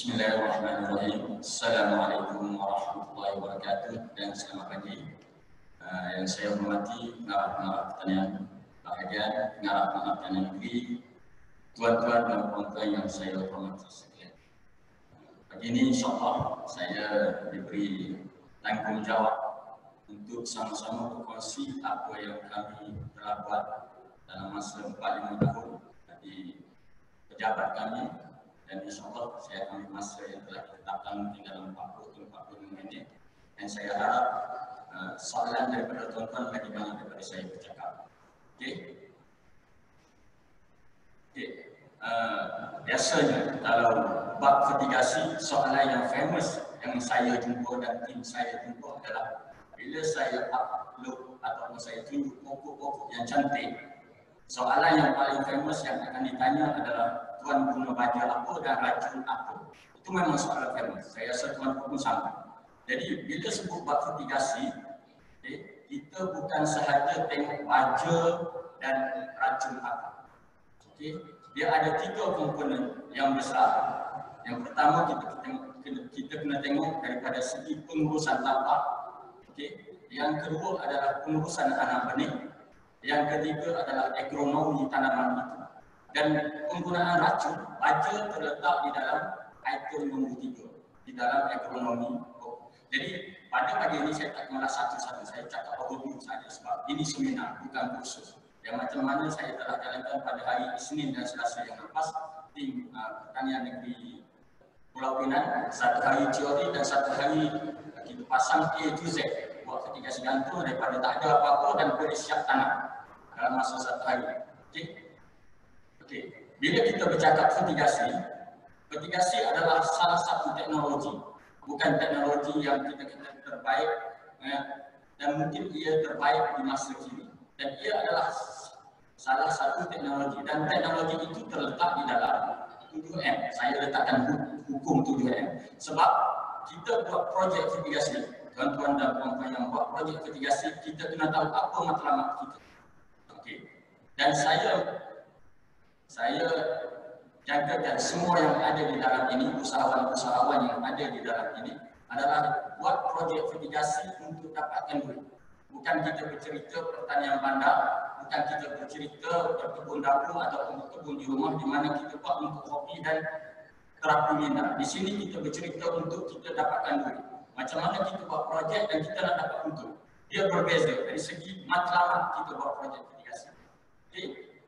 Bismillahirrahmanirrahim. Assalamualaikum warahmatullahi wabarakatuh dan selamat pagi. Yang saya hormati pengarah-pengarah pertanian bahagian, pengarah-pengarah pertanian negeri, tuan-tuan dan puan-puan yang saya hormati sekalian. Pagi ini insyaAllah saya diberi tanggungjawab untuk sama-sama berkongsi apa yang kami telah buat dalam masa 4-5 tahun di pejabat kami. Dan insyaAllah saya akan masa yang telah ditetapkan dalam 40-45 minit. Dan saya harap soalan daripada tuan-tuan lagi banyak daripada saya bercakap. Okey. Biasanya kalau bab fertigasi, soalan yang famous yang saya jumpa dan tim saya jumpa adalah bila saya upload ataupun saya tunjuk pokok-pokok yang cantik, soalan yang paling famous yang akan ditanya adalah tuan guna baja apa dan racun apa. Itu memang soalan famous. Saya rasa tuan pun sama. Jadi bila sebut bab fertigasi, kita bukan sahaja tengok baja dan racun apa. Dia ada 3 komponen yang besar. Yang pertama kita kena tengok daripada segi pengurusan tapak. Yang kedua adalah pengurusan anak benih. Yang ketiga adalah agronomi tanaman itu. Dan penggunaan racun, baja terletak di dalam item nombor 3, di dalam agronomi. Jadi pada pagi ini saya tak malah satu-satu, saya cakap overview saja sebab ini seminar, bukan kursus. Yang macam mana saya telah jalankan pada hari Isnin dan Selasa yang lepas, tim pertanian negeri Pulau Pinang, 1 hari teori dan 1 hari kita pasang A to Z, buat fertigasi gantung daripada tak ada apa-apa dan boleh siap tanam dalam masa 1 hari. Bila kita bercakap fertigasi, fertigasi adalah salah satu teknologi, bukan teknologi yang kita kata terbaik dan mungkin ia terbaik di masa kini. Dan ia adalah salah satu teknologi dan teknologi itu terletak di dalam 7M. Saya letakkan hukum 7M sebab kita buat projek fertigasi, tuan-tuan dan puan-puan yang buat projek fertigasi, kita kena tahu apa matlamat kita. Dan saya jagakan semua yang ada di dalam ini, usahawan-usahawan yang ada di dalam ini adalah buat projek fertigasi untuk dapatkan duit. Bukan kita bercerita pertanian bandar, bukan kita bercerita berkebun dapur ataupun berkebun di rumah di mana kita buat untuk hobi dan terapi minat. Di sini kita bercerita untuk kita dapatkan duit. Macam mana kita buat projek dan kita nak dapat untung. Dia berbeza dari segi matlamat kita buat projek fertigasi.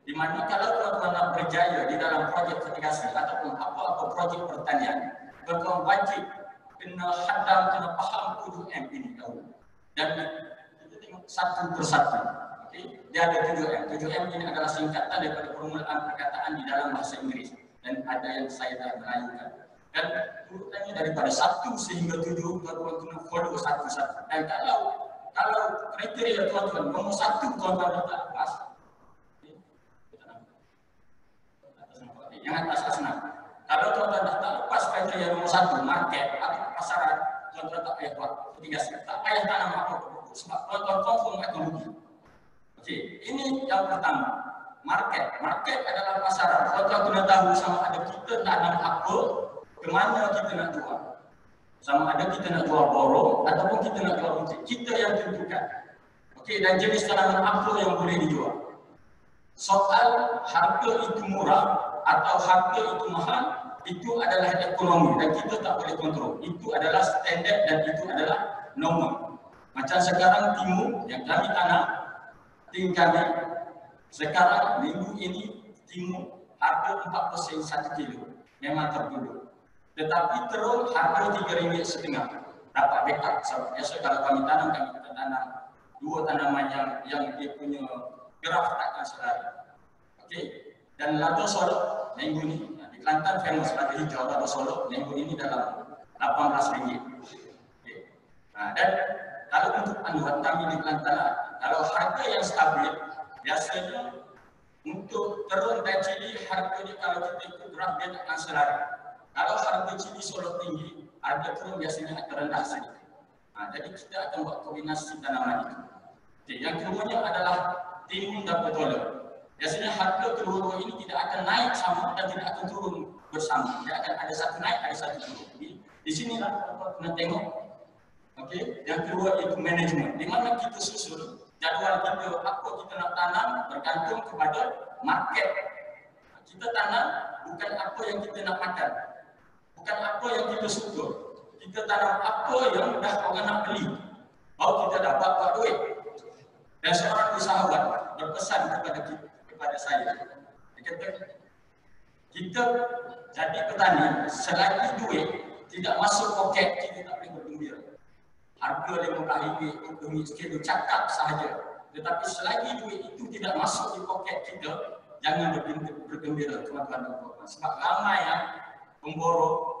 Di mana kalau tuan-tuan nak berjaya di dalam projek fertigasi ataupun apa-apa projek pertanian, tuan-tuan wajib kena hadam, kena faham 7M ini dahulu. Dan kita tengok satu persatu. Dia ada 7M. 7M ini adalah singkatan daripada permulaan perkataan di dalam bahasa Inggeris. Dan ada yang saya dah melayukan. Dan urutannya daripada 1 sehingga 7, tuan-tuan kena follow satu-satu. Dan kalau kriteria tuan-tuan nombor 1 tuan-tuan letak lepas, yang atas senang. Kalau tuan-tuan tak lepas kriteria nombor 1, market atau pasaran, tuan-tuan tak payah buat fertigasi, tak payah tanam apa-apa sebab tuan-tuan confirm akan rugi. Ini yang pertama. Market adalah pasaran. Tuan-tuan kena tahu sama ada kita tanam apa, ke mana kita nak jual. Sama ada kita nak jual borong ataupun kita nak jual runcit. Kita yang tentukan. Dan jenis tanaman apa yang boleh dijual. Soal harga itu murah atau harga itu mahal, itu adalah ekonomi dan kita tak boleh kontrol. Itu adalah standard dan itu adalah normal. Macam sekarang timun yang kami tanam, tim kami sekarang minggu ini timun harga 4 sen 1 kilo memang terduduk. Tetapi terus harga RM3.5 dapat backup. Biasa kalau kami tanam, kita tanam 2 tanaman yang dia punya graf takkan selari. Dan lada solok minggu ini di Kelantan famous lada hijau, lada solok minggu ini dalam RM18. Dan kalau untuk anuan kami di Kelantan, kalau harga yang stabil biasanya untuk terun dan cili harganya kalau kita ikut graf dia takkan selari. Kalau harga cili solok tinggi, harga terun biasanya akan rendah sedikit. Jadi kita akan buat kombinasi tanaman itu. Yang keduanya adalah timun dan petola. Biasanya harga kedua-dua ini tidak akan naik sama dan tidak akan turun bersama. Dia akan ada satu naik, ada satu turun. Di sinilah kena tengok. Okey, yang kedua itu manajemen. Di mana kita susun jadual kita, apa kita nak tanam bergantung kepada market. Kita tanam bukan apa yang kita nak makan, bukan apa yang kita suka. Kita tanam apa yang dah orang nak beli, baru kita dapat buat duit. Dan seorang usahawan berpesan kepada saya, dia kata, kita jadi petani selagi duit tidak masuk poket, kita tak boleh bergembira. Harga RM15, RM20 sekilo cakap sahaja. Tetapi selagi duit itu tidak masuk di poket kita, jangan bergembira, tuan-tuan dan puan-puan. Sebab ramai yang pemborong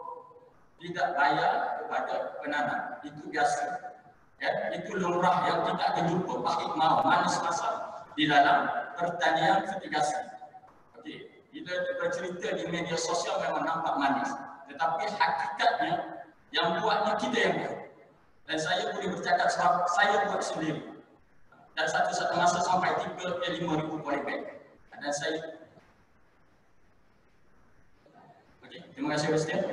tidak bayar kepada penanam. Itu biasa. Ya, itu lumrah yang kita akan jumpa pahit mau manis masam di dalam pertanian mitigasi. Okey, bila bercerita di media sosial memang nampak manis, tetapi hakikatnya yang buatnya kita yang buat. Dan saya boleh bercakap sebab saya buat sendiri. Dan satu masa sampai 3-5 ribu polybag. Dan saya, okey, terima kasih Ustaz.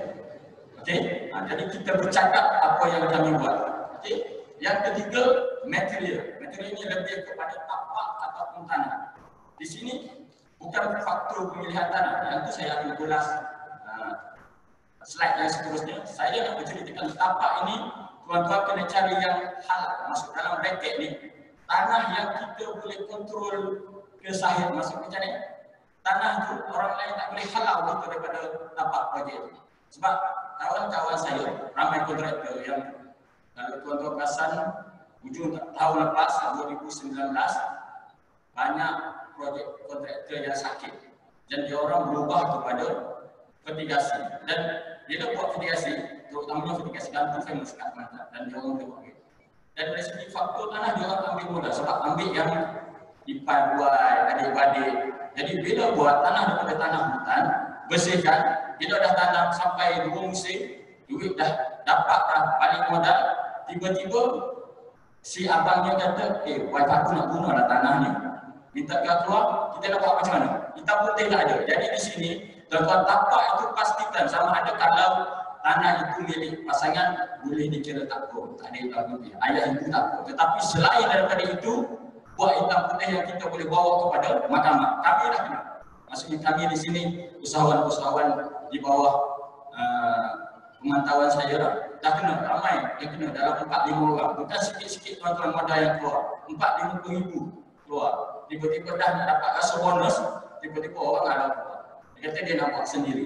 Okey, jadi kita bercakap apa yang kami buat. Okey. Yang ketiga, material. Material ini lebih kepada tapak ataupun tanah. Di sini bukan faktor pemilihan tanah. Yang itu saya akan ulas slide yang seterusnya. Saya nak berceritakan tapak ini, tuan-tuan kena cari yang halal. Masuk dalam bracket ni, tanah yang kita boleh kontrol kesahid. Masuk macam ni. Tanah itu orang lain tak boleh halau kita daripada tapak projek. Sebab kawan-kawan saya, ramai kontraktor yang kalau tuan-tuan perasan, hujung tahun lepas, 2019, banyak projek kontraktor yang sakit. Dan dia orang berubah kepada mitigasi. Dan dia buat mitigasi, terutamanya mitigasi gantung famous kat Kelantan. Dan dia orang buat. Dan dari segi faktor tanah, dia orang ambil mudah. Sebab ambil yang dipaduai, adik-adik. Jadi bila buat tanah daripada tanah hutan, bersihkan, bila dah tanam sampai 2 musim, duit dah dapat dah balik modal, tiba-tiba si abangnya kata, wife aku nak gunalah tanah ni, minta dia keluar, kita nak buat macam mana? Hitam putih tak ada. Jadi di sini, tuan-tuan tapak itu pastikan sama ada kalau tanah itu milik pasangan, boleh dikira takut, tak ada hitam putih, ayah ibu takut. Tetapi selain daripada itu, buat hitam putih yang kita boleh bawa kepada mahkamah. Kami dah kena. Maksudnya kami di sini, usahawan-usahawan di bawah pemantauan saya dah kena, ramai yang kena dalam 4-5 orang. Bukan sikit-sikit tuan-tuan modal yang keluar, 4-5 ribu keluar. Tiba-tiba dah nak dapat rasa bonus, tiba-tiba orang ada keluar. Dia kata dia nak buat sendiri.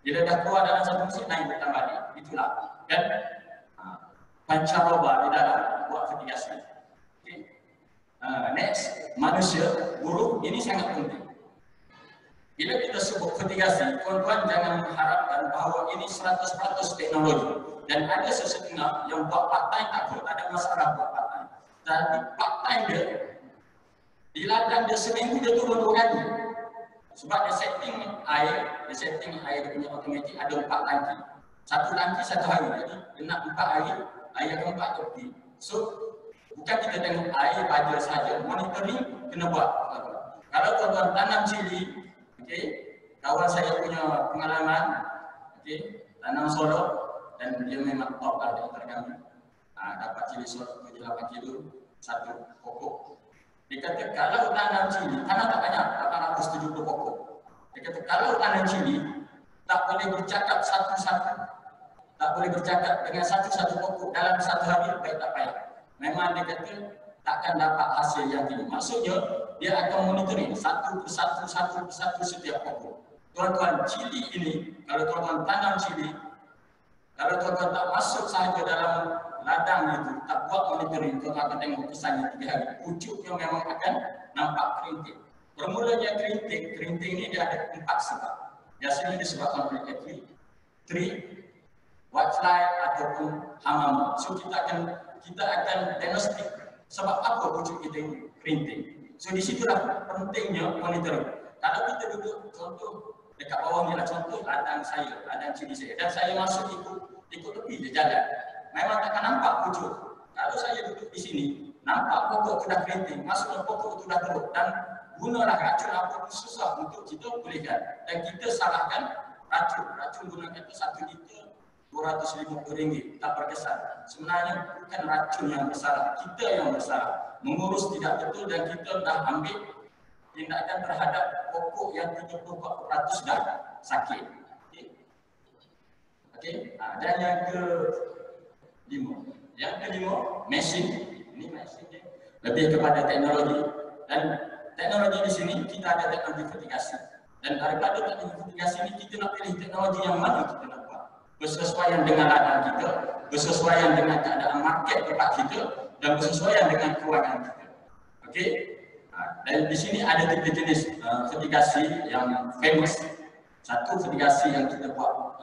Bila dah keluar dalam satu musim, naik bertambah balik. Itulah. Kan? Pancaroba di dalam buat mitigasi. Okay. Next, manusia, guru, ini sangat penting. Bila kita sebut mitigasi, tuan-tuan jangan mengharapkan bahawa ini 100% teknologi. Dan ada sesetengah yang buat part-time tak apa, tak ada masalah buat part-time. Tapi part-time dia, di ladang dia seminggu dia turun 2 kali. Sebab dia setting air dia punya automatik ada 4 tangki. 1 tangki 1 hari, jadi dia nak 4 hari, air keempat tepi. So, bukan kita tengok air baja saja, monitoring kena buat. Kalau tuan-tuan tanam cili, okey, kawan saya punya pengalaman, okey, tanam solok dan dia memang top lah di antara kami. Dapat cili solok 7-8 kilo, 1 pokok. Dia kata kalau tanam cili, tanah tak banyak, 870 pokok. Dia kata kalau tanam cili, tak boleh bercakap satu-satu. Tak boleh bercakap dengan satu-satu pokok dalam 1 hari, baik tak payah. Memang dia kata takkan dapat hasil yang tinggi. Maksudnya, dia akan monitoring satu persatu setiap pokok. Tuan-tuan, cili ini, kalau tuan-tuan tanam cili, kalau tuan-tuan tak masuk sahaja dalam ladang itu, tak buat monitoring, tuan-tuan akan tengok kesannya 3 hari. Pucuknya memang akan nampak kerinting. Bermulanya kerinting ini dia ada 4 sebab. Biasanya disebabkan oleh tree, whitefly ataupun hama. So kita akan diagnostik sebab apa pucuk kita ini kerinting. So di situlah pentingnya monitoring. Kalau kita duduk contoh dekat bawah ni lah, contoh ladang saya, ladang cili saya, dan saya masuk ikut tepi je jalan, memang takkan nampak pucuk. Kalau saya duduk di sini, nampak pokok sudah kerinting, maksudnya pokok sudah teruk, dan gunalah racun apa pun susah untuk kita pulihkan. Dan kita salahkan racun guna kata 1.250.000 ringgit tak berkesan. Sebenarnya bukan racun yang bersalah, kita yang bersalah. Mengurus tidak betul dan kita dah ambil tindakan terhadap pokok yang 34% dah sakit. Okey. Dan yang kelima, mesin. Ini mesin ni lebih kepada teknologi, dan teknologi di sini kita ada teknologi fertigasi. Dan daripada teknologi fertigasi ini kita nak pilih teknologi yang mana kita nak buat, bersesuaian dengan ladang kita, bersesuaian dengan keadaan market tempat kita, dan bersesuaian dengan kewangan kita. Okey. Dan di sini ada 3 jenis fertigasi yang famous. Satu, fertigasi yang kita buat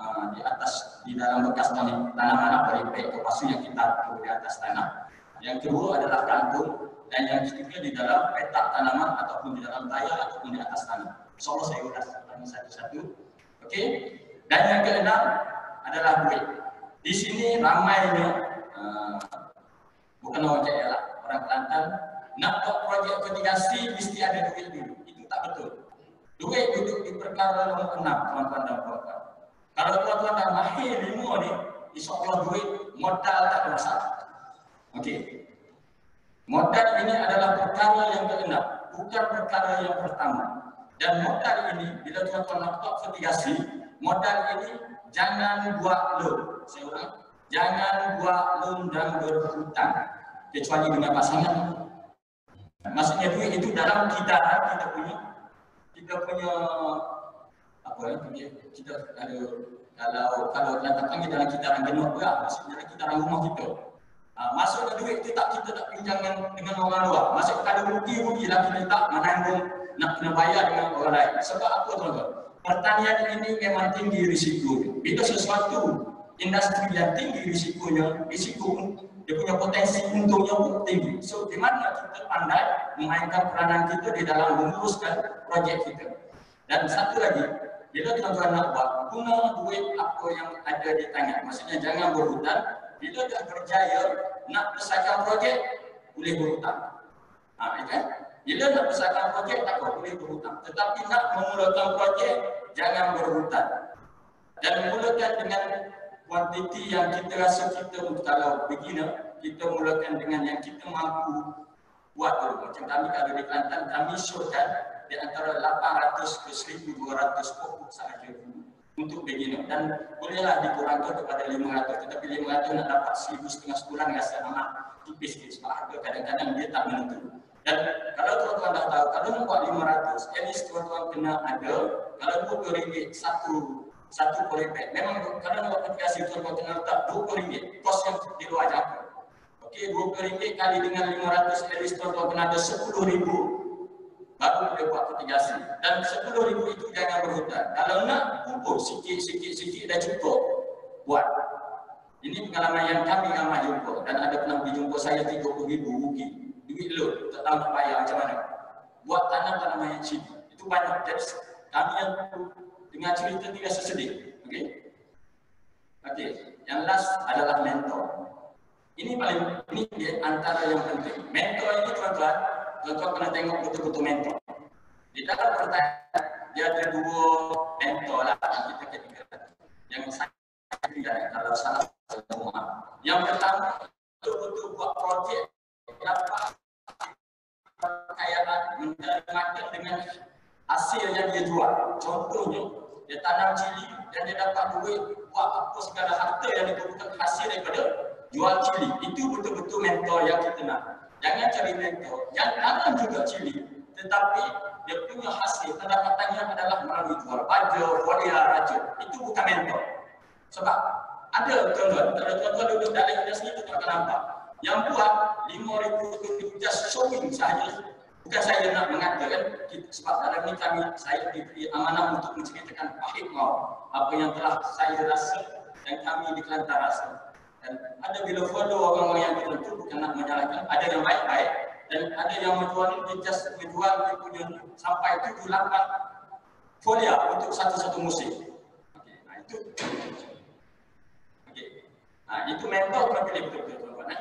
di dalam bekas tanaman atau pek atau pasu yang kita taruh di atas tanah. Yang kedua adalah gantung, dan yang ketiga di dalam petak tanaman ataupun di dalam tayar ataupun di atas tanah. InsyaAllah saya ulas satu-satu. Okey. Dan yang keenam adalah duit. Di sini ramainya bukan orang kaya lah, orang Kelantan nak buat projek fertigasi mesti ada duit dulu. Itu tak betul. Duit duduk di perkara nombor 6, tuan-tuan dan puan-puan. Kalau tuan-tuan dah mahir 5 ni, insya-Allah duit modal tak ada masalah. Okey. Modal ini adalah perkara yang keenam, bukan perkara yang pertama. Dan modal ini bila tuan-tuan nak buat fertigasi, modal ini jangan buat loan. Saya ulang, jangan buat loan dan berhutang kecuali dengan pasangan. Maksudnya duit itu dalam kitaran kita punya apa ya, kita ada kalau Kelantan panggil dalam kitaran genuk pula, maksudnya dalam kitaran rumah kita. Maksudnya duit itu tak kita tak pinjam dengan orang luar. Maksud kalau rugi-rugilah kita tak menanggung nak kena bayar dengan orang lain. Sebab apa tuan-tuan? Pertanian ini memang tinggi risikonya. Bila sesuatu industri yang tinggi risikonya, dia punya potensi untungnya pun tinggi. So di mana kita pandai memainkan peranan kita di dalam menguruskan projek kita. Dan satu lagi, bila tuan-tuan nak buat, guna duit apa yang ada di tangan. Maksudnya jangan berhutang. Bila dah berjaya nak besarkan projek, boleh berhutang. Kan? Bila nak besarkan projek, tak boleh berhutang. Tetapi nak memulakan projek, jangan berhutang. Dan mulakan dengan kuantiti yang kita rasa kita, kalau beginner, kita mulakan dengan yang kita mampu buat dulu. Macam kami kalau di Kelantan, kami syorkan di antara 800 ke 1,200 pokok sahaja untuk beginner. Dan bolehlah dikurangkan kepada 500, tetapi 500 nak dapat 1,500 sebulan rasa amat tipis sikit sebab harga kadang-kadang dia tak menentu. Dan kalau tuan-tuan dah tahu, kalau nak buat 500, at least tuan-tuan kena ada, kalau RM20 satu polybag. Memang kalau nak buat fertigasi tuan-tuan kena letak RM20, kos yang di luar jangka. Okey, RM20 kali dengan 500, at least tuan-tuan kena ada RM10,000 baru boleh buat fertigasi. Dan RM10,000 itu jangan berhutang. Kalau nak kumpul sikit-sikit dah cukup buat. Ini pengalaman yang kami ramai jumpa, dan ada pernah pergi jumpa saya RM30,000 rugi. Duit loan, tak tahu nak bayar macam mana. Buat tanaman yang cili. Itu banyak. Jadi kami yang dengan cerita tidak sesedih. Okey. Okey. Yang last adalah mentor. Ini dia antara yang penting. Mentor ini tuan-tuan kena tengok betul-betul mentor. Di dalam pertanyaan dia ada 2 mentor lah yang kita ketiga. Yang saya kalau salah semua. Yang pertama betul-betul buat projek dapat kekayaan menjalankan dengan hasil yang dia jual. Contohnya dia tanam cili dan dia dapat duit buat apa segala harta yang diperlukan hasil daripada jual cili. Itu betul-betul mentor yang kita nak. Jangan cari mentor yang tanam juga cili, tetapi dia punya hasil pendapatannya adalah melalui jual baja, foliar, raja. Itu bukan mentor. Sebab ada tuan-tuan, kalau tuan-tuan duduk dalam industri itu tuan akan nampak yang buat RM5,000 just showing sahaja. Bukan saya nak mengatakan, sebab dalam ni saya diberi amanah untuk menceritakan pahit mau apa yang telah saya rasa dan kami di Kelantan rasa. Dan ada bila follow orang-orang yang tertentu, bukan nak menyalahkan, ada yang baik-baik dan ada yang menjual ni, dia just menjual dia punya sampai 7-8 foliar untuk satu-satu musim. Okay, itu. Okay. Itu mentor kena pilih betul-betul tuan-tuan.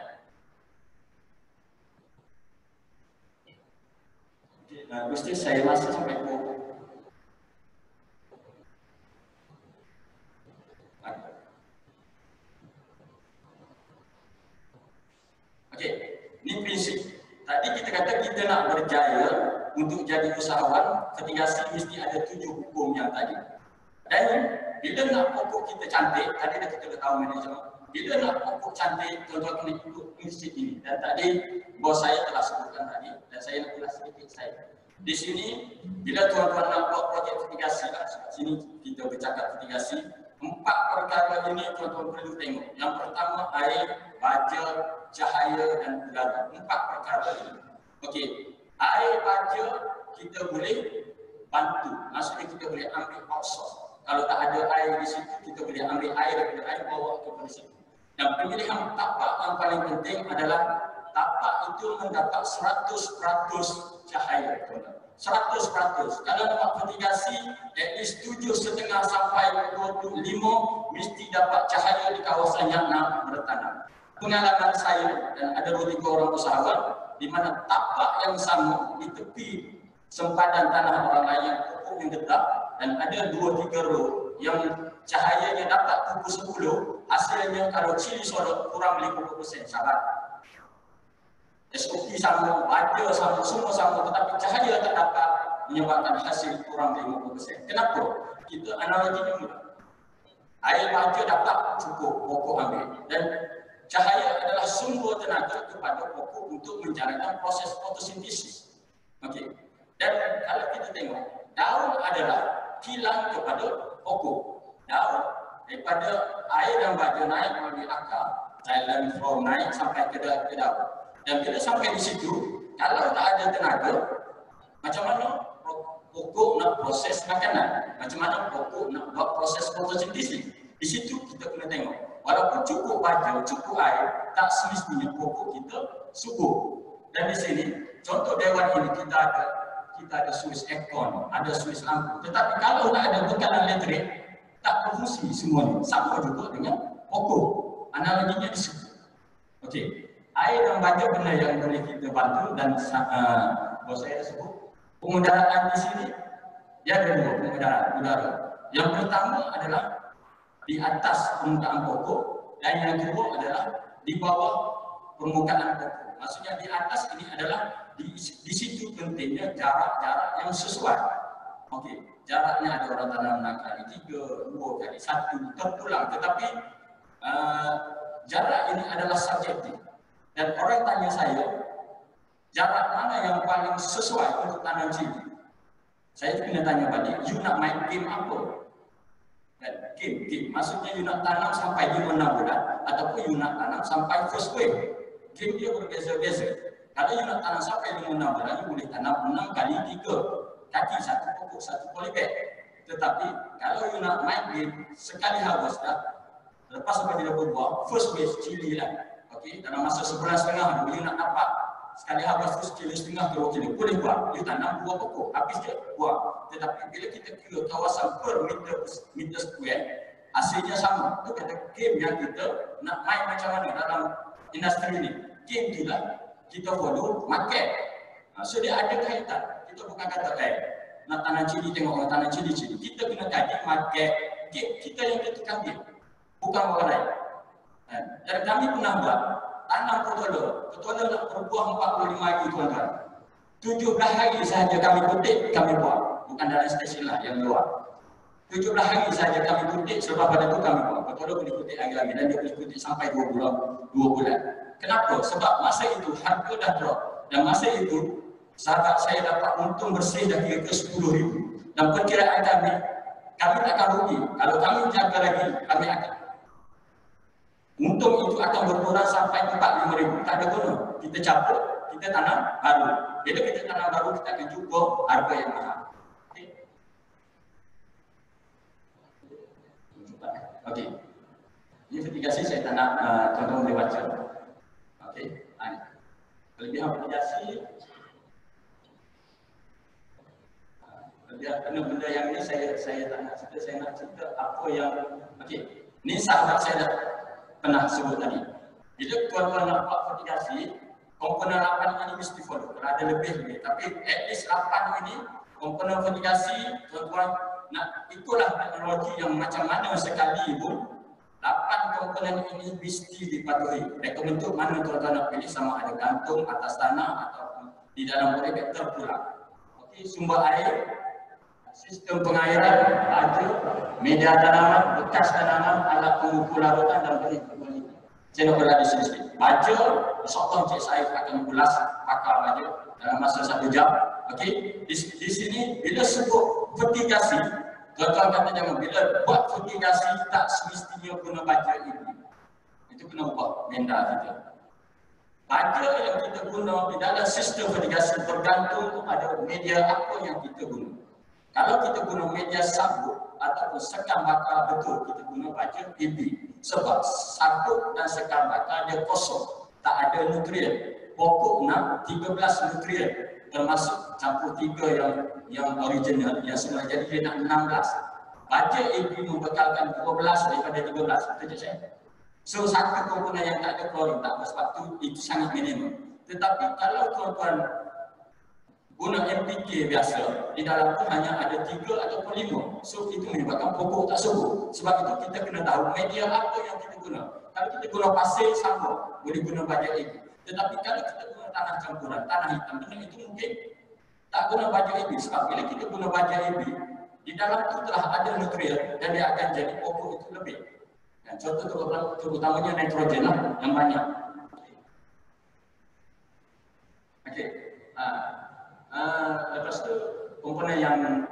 Gusti, saya rasa sampai pukul. fotosintesi. Tadi kita kata kita nak berjaya untuk jadi usahawan, mitigasi mesti ada 7 hukum yang tadi. Dan bila nak pokok kita cantik, tadi dah kita dah tahu manajemen. Bila nak pokok cantik, tuan-tuan kena ikut prinsip ini. Dan tadi bos saya telah sebutkan tadi, dan saya nak ulas sedikit saya. Di sini, bila tuan-tuan nak buat projek mitigasi, sini kita bercakap mitigasi, 4 perkara ini tuan-tuan perlu tengok. Yang pertama, air, baja, cahaya dan udara. 4 perkara ini. Okey, air, baja kita boleh bantu. Maksudnya kita boleh ambil outsource. Kalau tak ada air di situ, kita boleh ambil air daripada air bawa ke situ. Dan pemilihan tapak yang paling penting adalah tapak itu mendapat 100% cahaya. 100%. Kalau nak buat mitigasi, at least 7,5 sampai 25 mesti dapat cahaya di kawasan yang nak bertanam. Pengalaman saya dan ada 2-3 orang usahawan di mana tapak yang sama di tepi sempadan tanah orang lain yang pokok yang tetap, dan ada 2-3 row yang cahayanya dapat pukul 10, hasilnya kalau cili sorot kurang 50% sahabat. SOP sama, baja sama, semua sama, tetapi cahaya tak dapat menyebabkan hasil kurang 50%. Kenapa? Kita analoginya mudah. Air baja dapat cukup pokok ambil, dan cahaya adalah sumber tenaga kepada pokok untuk menjalankan proses fotosintesis. Okey. Dan kalau kita tengok, daun adalah kilang kepada pokok. Daun daripada air dan baja naik melalui akar, jalan from naik sampai ke daun. Dan bila sampai di situ, kalau tak ada tenaga, macam mana pokok nak proses makanan? Macam mana pokok nak buat proses fotosintesis? Di situ kita kena tengok. Walaupun cukup baja, cukup air, tak semestinya pokok kita subur. Dan di sini, contoh dewan ini kita ada suis aircon, ada suis lampu. Tetapi kalau tak ada bekalan elektrik, tak berfungsi semuanya. Sama juga dengan pokok. Analoginya di situ. Okey. Air dan baja benda yang boleh kita bantu, dan bos saya dah sebut. Pengudaraan di sini, dia ada 2 pengudaraan udara. Yang pertama adalah di atas permukaan pokok, dan yang kedua adalah di bawah permukaan pokok. Maksudnya di atas ini adalah di situ pentingnya jarak-jarak yang sesuai. Okey, jaraknya ada orang tanam 6 kali 3, 2 kali 1, terpulang. Tetapi jarak ini adalah subjektif. Dan orang tanya saya, jarak mana yang paling sesuai untuk tanam cili? Saya kena tanya balik, you nak main game apa? Game. Maksudnya you nak tanam sampai 5-6 bulan, ataupun you nak tanam sampai first wave. Game dia berbeza-beza. Kalau you nak tanam sampai 5-6 bulan, you boleh tanam 6 kali 3 kaki, 1 pokok, 1 polybag. Tetapi kalau you nak main game, sekali harvest dah, lepas sampai dia berbuah, first wave cili lah. Okey, dalam masa sebulan setengah you nak dapat sekali harvest tu sekilo setengah ke 2 kilo, boleh buat. You tanam 2 pokok, habis je buat. Tetapi bila kita kira kawasan per meter square, hasilnya sama. Itu kata game yang kita nak main macam mana dalam industri ni. Game tu lah kita follow market. So dia ada kaitan. Kita bukan kata nak tanam cili, tengok orang tanam cili. Kita kena kaji market. Game kita yang tentukan game, bukan orang lain. Dan kami pernah buat tanam petola nak berbuah 45 hari tuan-tuan. 17 hari sahaja kami petik, kami buat. Bukan dalam stesen lah yang luar. 17 hari sahaja kami petik, sebab pada tu kami buat. Petola boleh petik lagi-lagi, dan dia boleh petik sampai 2 bulan. Kenapa? Sebab masa itu harga dah drop. Dan masa itu sahabat saya dapat untung bersih dah kira ke 10,000. Dan perkiraan kami takkan rugi. Kalau kami jaga lagi, kami akan untung itu akan berkurang sampai 4-5 ribu. Tak ada guna. Kita cabut, kita tanam baru. Bila kita tanam baru, kita akan jumpa harga yang mahal. Okey. Ini mitigasi saya tak nak tuan-tuan boleh baca. Okey. Kelebihan mitigasi. Benda yang ini saya tak nak cerita. Saya nak cerita apa yang okey. Ini sahabat saya dah pernah sebut tadi. Bila tuan-tuan nak buat mitigasi, komponen 8 ini mesti follow. Kalau ada lebih. Tapi at least 8 ini komponen mitigasi, tuan-tuan nak ikutlah teknologi yang macam mana sekali pun 8 komponen ini mesti dipatuhi. Reka bentuk mana tuan-tuan nak pilih, sama ada gantung, atas tanah ataupun di dalam polybag terpulang. Okey, sumber air, sistem pengairan, baju, media tanaman, bekas tanaman, alat pengukur larutan dan benih. Saya nak berada di sini sikit. Baju, sokong Cik Saif akan ulas pakar baju dalam masa 1 jam. Okey, di sini bila sebut vertikasi, tuan-tuan kata jangan, bila buat vertikasi tak semestinya guna baja ini. Itu kena ubah benda kita. Baja yang kita guna di dalam sistem vertikasi bergantung kepada media apa yang kita guna. Kalau kita guna media sabuk ataupun sekam bakar, betul kita guna baja AB. Sebab sabuk dan sekam bakar dia kosong, tak ada nutrien. Pokok nak 13 nutrien, termasuk campur 3 yang original, yang sebenarnya jadi dia nak 16. Baja AB membekalkan 12 daripada 13. Betul tak saya? So satu komponen yang tak ada klorin, tak ada, sebab itu sangat minimum. Tetapi kalau tuan-tuan guna NPK biasa, di dalam tu hanya ada 3 ataupun 5. So itu menyebabkan pokok tak subur. Sebab itu kita kena tahu media apa yang kita guna. Kalau kita guna pasir, sama, boleh guna baja AB. Tetapi kalau kita guna tanah campuran, tanah hitam, benda itu mungkin tak guna baja AB. Sebab bila kita guna baja AB, di dalam tu telah ada nutrien dan dia akan jadi pokok itu lebih. Dan contoh terutamanya nitrogen lah, yang banyak. Okey. Lepas tu komponen yang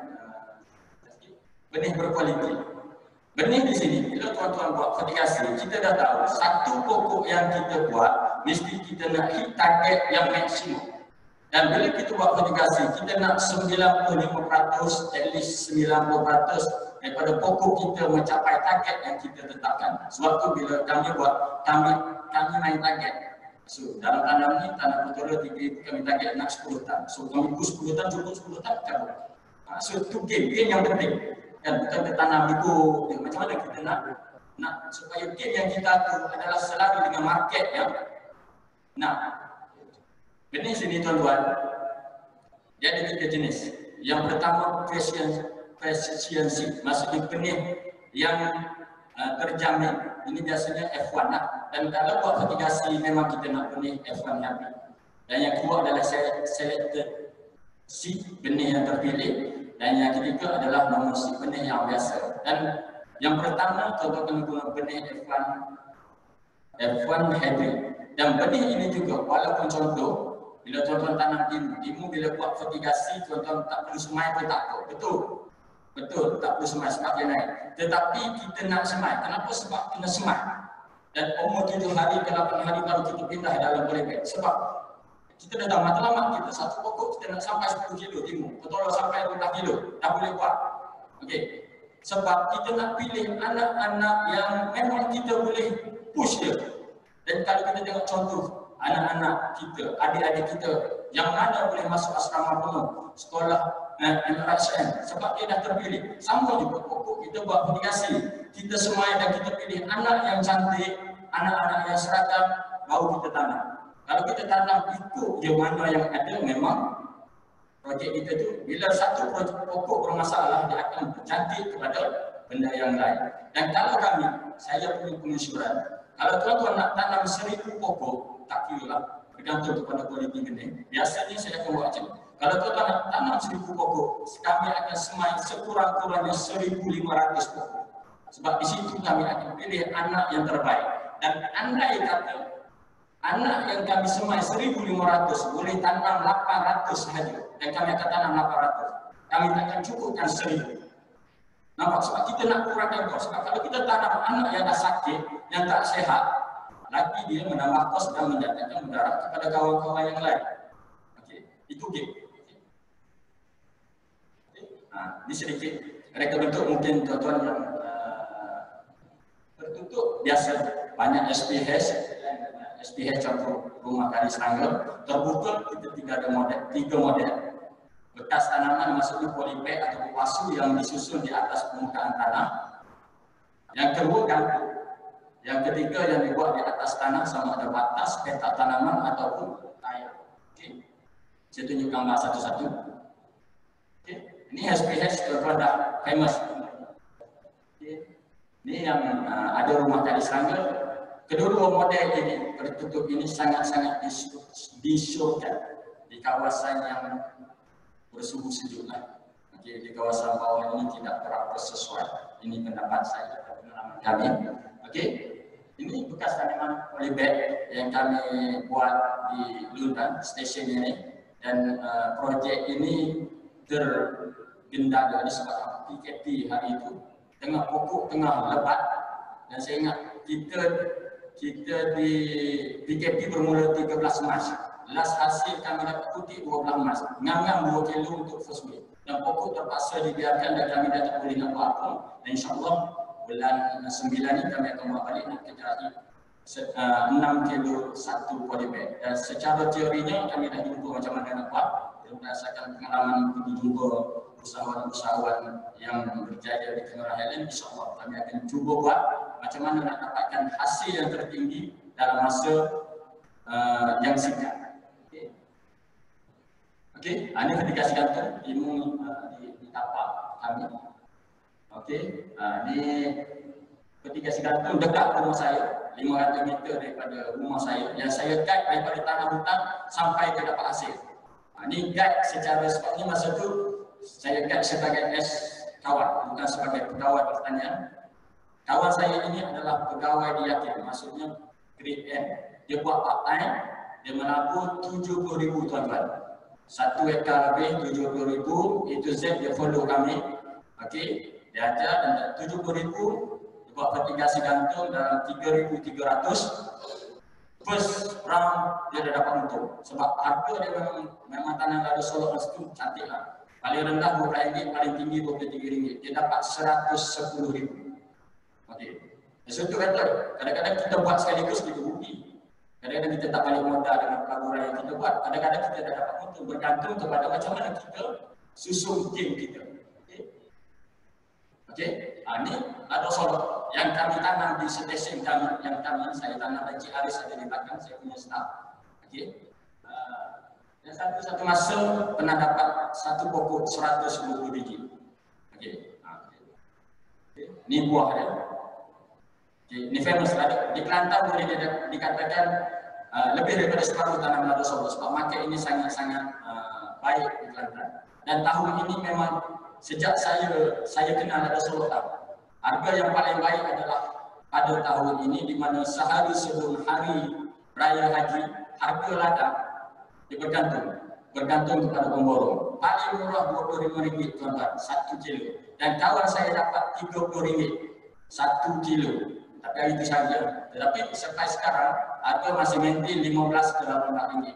benih berkualiti. Benih di sini, bila tuan-tuan buat vertikasi, kita dah tahu satu pokok yang kita buat mesti kita nak hit target yang maksimum. Dan bila kita buat vertikasi, kita nak 95%, at least 90% daripada pokok kita mencapai target yang kita tetapkan. Sebab tu bila kami buat, kami main target. So dalam tanam ni, tanam betul 3,000, kami target nak 10 tan. So kami pun 10 tan, cukup 10 tan, cabut. So itu game yang penting. Dan bukan kita tanam ikut, macam mana kita nak supaya game yang kita tu adalah selalu dengan market yang. Nah, benih sini tuan-tuan, dia ada 3 jenis. Yang pertama precision, maksudnya benih yang terjamin. Ini biasanya F1 lah. Dan kalau buat vertikasi memang kita nak benih F1 happy. Dan yang kedua adalah selected seed, benih yang terpilih. Dan yang ketiga adalah normal seed, benih yang biasa. Dan yang pertama tuan-tuan kena guna benih F1 hybrid. Dan benih ini juga walaupun contoh, bila tuan-tuan tanam timun bila buat vertikasi, tuan-tuan tak perlu semai pun tak apa. Betul, tak perlu semai sebab dia naik. Tetapi kita nak semai. Kenapa? Sebab kena semai. Dan umur 7 hari ke 8 hari baru kita pindah dalam polybag. Sebab kita dah tahu matlamat kita satu pokok kita nak sampai 10 kilo timun. Betul sampai 12 kilo. Dah boleh buat. Okey. Sebab kita nak pilih anak-anak yang memang kita boleh push dia. Dan kalau kita tengok contoh anak-anak kita, adik-adik kita yang mana boleh masuk asrama penuh, sekolah MRSM, sebab dia dah terpilih. Sama juga pokok kita buat vertikasi. Kita semai dan kita pilih anak yang cantik, anak-anak yang seragam, baru kita tanam. Kalau kita tanam ikut je mana yang ada, memang projek kita tu, bila satu projek pokok bermasalah, dia akan bercantik kepada benda yang lain. Dan kalau kami, saya punya pengusuran, kalau tuan-tuan nak tanam 1000 pokok, tak kira lah, bergantung kepada kualiti benih. Biasanya saya akan buat macam ni. Kalau tuan-tuan nak tanam 1000 pokok, kami akan semai sekurang-kurangnya 1500 pokok. Sebab di situ kami akan pilih anak yang terbaik. Dan andai kata, anak yang kami semai 1500 boleh tanam 800 sahaja. Dan kami akan tanam 800. Kami takkan cukupkan 1000. Nampak? Sebab kita nak kurangkan kos. Sebab kalau kita tanam anak yang dah sakit, yang tak sehat, lagi dia menambah kos dan mendatangkan mudarat kepada kawan-kawan yang lain. Okey, itu game. Ini sedikit reka bentuk mungkin tuan-tuan yang tertutup biasa. Banyak SPH campur rumah kari serangga. Terbuka kita 3 model. Bekas tanaman maksudnya polybag atau pasu yang disusun di atas permukaan tanah. Yang kedua gantung. Yang ketiga yang dibuat di atas tanah sama ada batas, petak tanaman ataupun air. Okey. Saya tunjuk gambar satu-satu. Okey. Ini SPH tuan-tuan dah famous. Okey. Ini yang ada rumah gadis serangga. Kedua model ini tertutup ini sangat-sangat disyurkan di kawasan yang bersuhu sejuk lah. Di kawasan bawah ini tidak berapa sesuai. Ini pendapat saya, pengalaman kami. Ini bekas tanaman polybag yang kami buat di Lundan stesen ini, dan projek ini tergendala disebabkan PKP hari itu. Tengah pokok tengah lebat, dan saya ingat kita di PKP bermula 13 Mac. Last hasil kami dapat putih 12 Mac. Ngam-ngam 2 kilo untuk first week. Dan pokok terpaksa dibiarkan dan kami dah tak boleh nak buat apa. Dan insyaAllah bulan 9 ni kami akan buat balik nak kejari 6 kilo 1 polybag. Dan secara teorinya kami dah jumpa macam mana nak buat. Berdasarkan pengalaman pergi jumpa usahawan-usahawan yang berjaya di Tengah Highland, insyaAllah kami akan cuba buat macam mana nak dapatkan hasil yang tertinggi dalam masa yang singkat. Ini ketika gantung ilmu di tapak kami. Ini ketika gantung dekat rumah saya, 500 meter daripada rumah saya, yang saya guide daripada tanah hutan sampai ke dapat hasil. Ini guide secara sebabnya masa itu saya guide sebagai kawan, bukan sebagai pegawai pertanian. Kawan saya ini adalah pegawai di Yakin, maksudnya grade N. Dia buat part time, dia menabur 70,000 tuan-tuan. 1 ekar lebih 70,000, itu Z dia follow kami. Dia ajar dan 70,000, dia buat fertigasi gantung dalam 3,300. First round dia dah dapat untung sebab harga dia memang tanah lada Solok masa tu cantik lah. Paling rendah RM20, paling tinggi RM23. Dia dapat RM110,000. Sesuatu kata, kadang-kadang kita buat sekaligus kita rugi. Kadang-kadang kita tak balik modal dengan pelaburan yang kita buat. Kadang-kadang kita dah dapat untung, bergantung kepada macam mana kita susun tim kita. Ini lada Solok yang kami tanam di stesen kami, saya tanam dan Cik Aris ada di belakang, saya punya staff. Dan satu masa pernah dapat satu pokok 110 biji. Ini buah dia. Ini famous ada di Kelantan, boleh dikatakan lebih daripada separuh tanam lada Solok sebab market ini sangat-sangat baik di Kelantan. Dan tahun ini memang sejak saya kenal lada Solok harga yang paling baik adalah pada tahun ini, di mana sehari sebelum hari raya haji, harga lada dia bergantung kepada pemborong. Paling murah RM25 tuan-tuan, 1 kilo. Dan kawan saya dapat RM30 1 kilo. Tapi hari itu saja. Tetapi sampai sekarang harga masih maintain 15 ke 18 ringgit.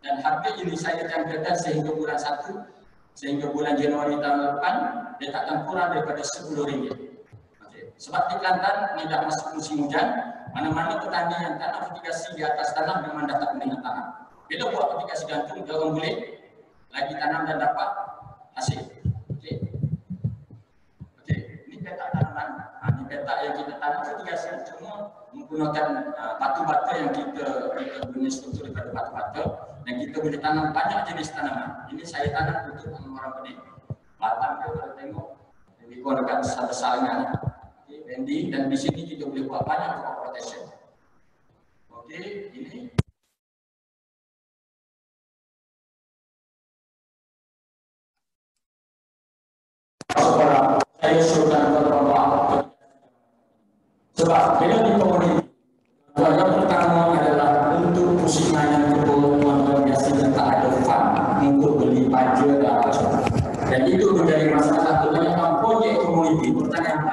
Dan harga ini saya jangkakan sehingga bulan 1, sehingga bulan Januari tahun depan dia takkan kurang daripada RM10. Sebab di Kelantan ini dah masuk musim hujan, mana-mana petani yang tanam fertigasi di atas tanah memang dah tak boleh tanam. Bila buat fertigasi gantung, dia orang boleh lagi tanam dan dapat hasil. Ini petak tanaman. Ini petak yang kita tanam fertigasi cuma menggunakan batu-bata yang kita punya struktur daripada batu-bata, dan kita boleh tanam banyak jenis tanaman. Ini saya tanam untuk orang pening. Batang dia kalau tengok lebih kurang dekat besar-besarnya. Bendi, dan di sini kita boleh buat banyak crop protection. Ini saya usulkan kepada sebab bila di komunitas yang pertama adalah untuk pusingan yang kedua, tuan-tuan biasanya tak ada fund untuk beli baja dan apa. Dan itu menjadi masalah kebanyakan projek komuniti pertanian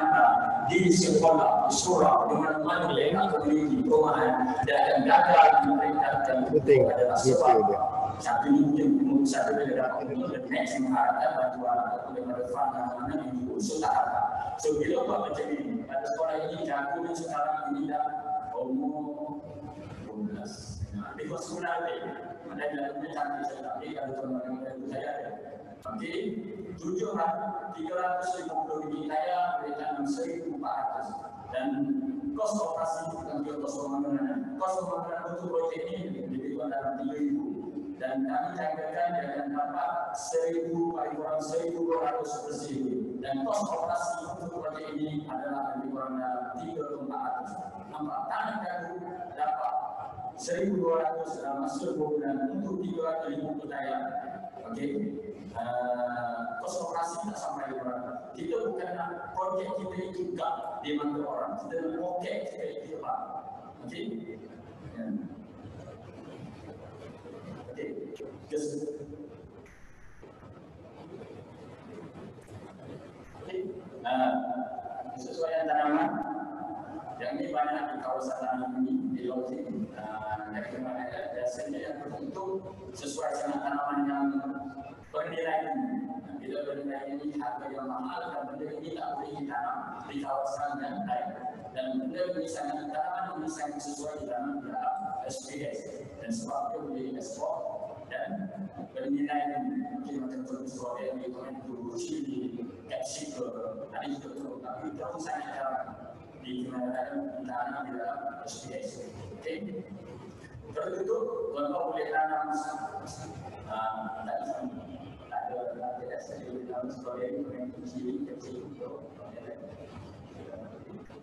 di sekolah, di surau, di mana-mana lain komuniti perumahan dan gagal mereka akan adalah sebab satu mungkin satu bila dapat lebih maksimum harga bantuan atau daripada fund mana yang diusul tak apa. So bila buat macam ini, pada sekolah ini jago sekarang ini dah umur 12. Di sekolah ini ada yang cantik saya tak ada teman-teman itu saya ada. 350 ringgit saya boleh tanam 1,400, dan kos operasi bukan dia kos pembangunan. Kos pembangunan untuk projek ini lebih kurang dalam 3,000, dan dan kami jangkakan dengan dapat 1.000 paling kurang 1.200 bersih dan kos operasi untuk proyek ini adalah lebih kurang dalam 3.400. Nampak tanah gagu dapat 1.200 dalam masa 2 bulan untuk 350 percaya. Okey. Kos operasi tak sampai berapa. Kita bukan nak projek kita itu gak di mata orang, kita nak projek kita itu apa. Okey. Okey. Kesesuaian tanaman yang ini banyak di kawasan tanaman ini di laut ini. Dari kemarin biasanya yang tertentu sesuai dengan tanaman yang bernilai tinggi. Bila bernilai ini harga yang mahal dan benda ini tak boleh ditanam di kawasan yang lain. Dan benda ini sangat tanaman ini sangat sesuai ditanam di dalam SPS dan sebab itu boleh ekspor dan bernilai tinggi. Mungkin macam contoh yang itu chili, capsicum, ada juga tu. Tapi itu sangat jarang digunakan ditanam di dalam SPS. Okey. Terus itu tuan-tuan boleh tanam tidak sedih dalam sekolah ini yang kecil itu